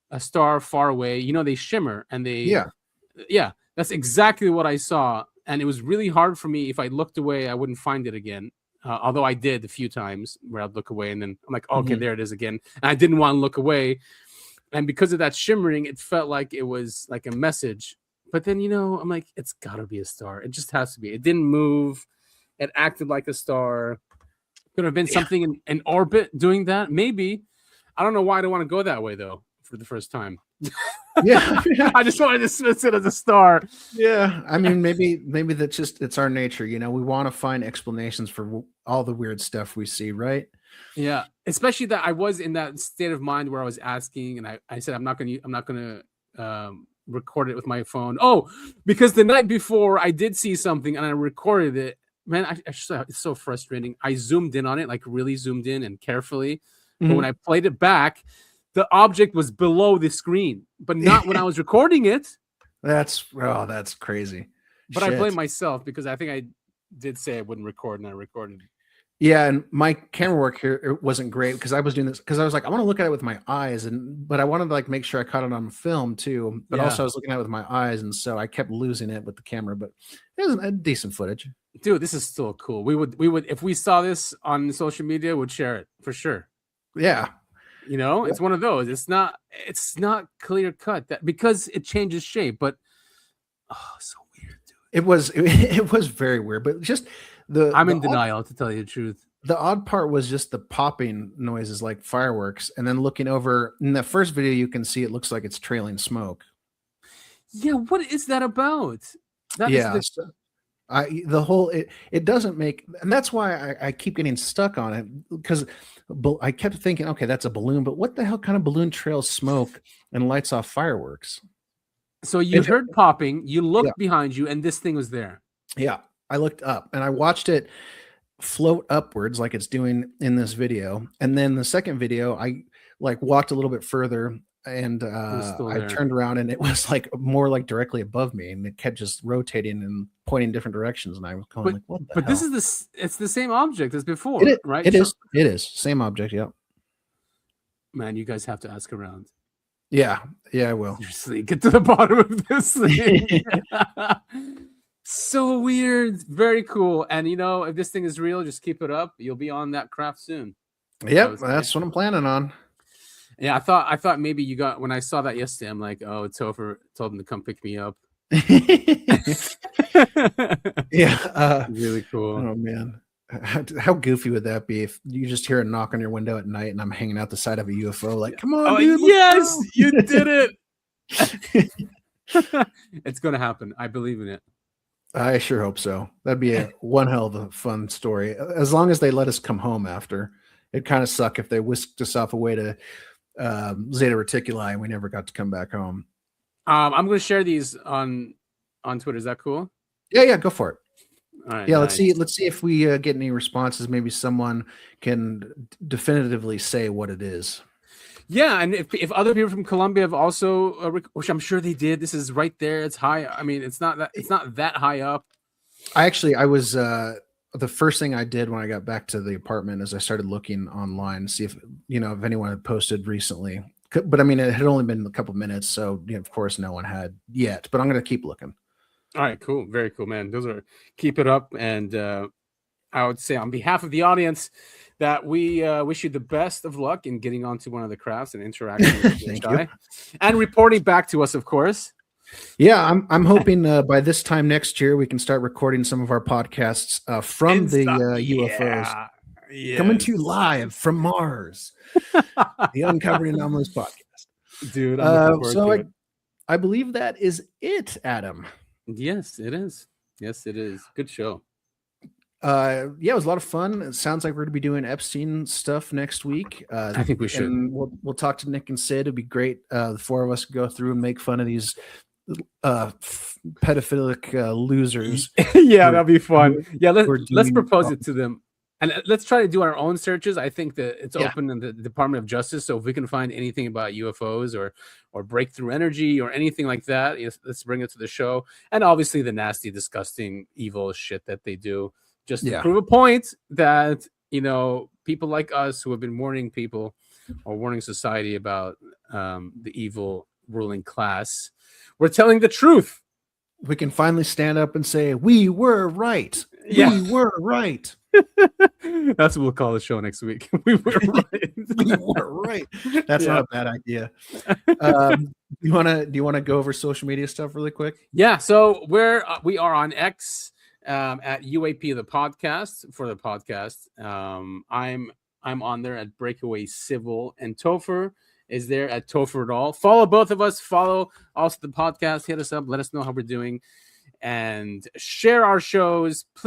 a star far away. They shimmer, and yeah. That's exactly what I saw, and it was really hard for me. If I looked away, I wouldn't find it again. Although I did a few times where I'd look away, and then I'm like, okay, there it is again. And I didn't want to look away, and because of that shimmering, it felt like it was like a message. But then I'm like, it's got to be a star. It just has to be. It didn't move. It acted like a star. Could have been something in orbit doing that. Maybe. I don't know why I don't want to go that way though for the first time. Yeah. I just wanted to dismiss it as a star. Yeah. I mean, maybe that's just, it's our nature. We want to find explanations for all the weird stuff we see. Right. Yeah. Especially that I was in that state of mind where I was asking, and I said, I'm not going to record it with my phone. Oh, because the night before I did see something and I recorded it. Man, it's so frustrating. I zoomed in on it, like really zoomed in and carefully. But when I played it back, the object was below the screen, but not when I was recording it. That's crazy. But I blame myself because I think I did say I wouldn't record, and I recorded. Yeah, and my camera work here, it wasn't great because I was doing this because I was like, I want to look at it with my eyes, but I wanted to make sure I caught it on film too. But also I was looking at it with my eyes, and so I kept losing it with the camera. But it was a decent footage. Dude, this is still cool. We would if we saw this on social media, would share it for sure. Yeah. It's one of those. It's not clear cut because it changes shape, but so weird, dude. It was very weird, but just I'm in denial, to tell you the truth. The odd part was just the popping noises like fireworks, and then looking over in the first video, you can see it looks like it's trailing smoke. Yeah, what is that about? It doesn't make, and that's why I keep getting stuck on it, because I kept thinking, okay, that's a balloon, but what the hell kind of balloon trails smoke and lights off fireworks? So you heard popping, you looked behind you, and this thing was there. Yeah, I looked up and I watched it float upwards like it's doing in this video, and then the second video, I walked a little bit further. And I turned around and it was more directly above me, and it kept just rotating and pointing different directions. And I was going what the hell? This is it's the same object as before, right? It is same object. Yep. Man, you guys have to ask around. Yeah, I will. Seriously, get to the bottom of this thing. So weird, very cool. And if this thing is real, just keep it up. You'll be on that craft soon. Yep, that's what I'm planning on. Yeah, I thought maybe you got, when I saw that yesterday, I'm like, oh, Topher told him to come pick me up. Yeah. Really cool. Oh man. How goofy would that be if you just hear a knock on your window at night and I'm hanging out the side of a UFO like, come on, dude. Yes, you did it. It's gonna happen. I believe in it. I sure hope so. That'd be one hell of a fun story. As long as they let us come home after. It'd kind of suck if they whisked us off away to Zeta Reticuli and we never got to come back home. I'm going to share these on Twitter. Is that cool? Yeah, go for it. All right, yeah, nice. let's see if we get any responses. Maybe someone can definitively say what it is. Yeah, and if other people from Colombia have also, which I'm sure they did, this is right there. It's high. I mean, it's not that high up. I was the first thing I did when I got back to the apartment is I started looking online to see if anyone had posted recently. But I mean, it had only been a couple minutes, so of course no one had yet. But I'm going to keep looking. All right, cool, very cool, man. Keep it up, and I would say on behalf of the audience that we wish you the best of luck in getting onto one of the crafts and interacting with Thank you. And reporting back to us, of course. Yeah, I'm hoping by this time next year we can start recording some of our podcasts from the UFOs. Coming to you live from Mars, the Uncovered Anomalies podcast. Dude, I'm looking forward to it. I believe that is it, Adam. Yes, it is. Yes, it is. Good show. Yeah, it was a lot of fun. It sounds like we're going to be doing Epstein stuff next week. I think we should. And we'll talk to Nick and Sid. It'd be great. The four of us go through and make fun of these pedophilic losers. Yeah, that'll be fun. Yeah, let's propose it to them. And let's try to do our own searches. I think that it's open in the Department of Justice. So if we can find anything about UFOs or breakthrough energy or anything like that, let's bring it to the show. And obviously the nasty, disgusting, evil shit that they do, just to prove a point that, people like us who have been warning people or warning society about the evil ruling class, we're telling the truth. We can finally stand up and say, we were right. Yeah. We were right. That's what we'll call the show next week. We were right. We were right. That's not a bad idea. Do you want to go over social media stuff really quick? Yeah. So we are on X at UAP the podcast for the podcast. I'm on there at Breakaway Civil, and Topher is there at Topher at all. Follow both of us. Follow also the podcast. Hit us up. Let us know how we're doing, and share our shows, please.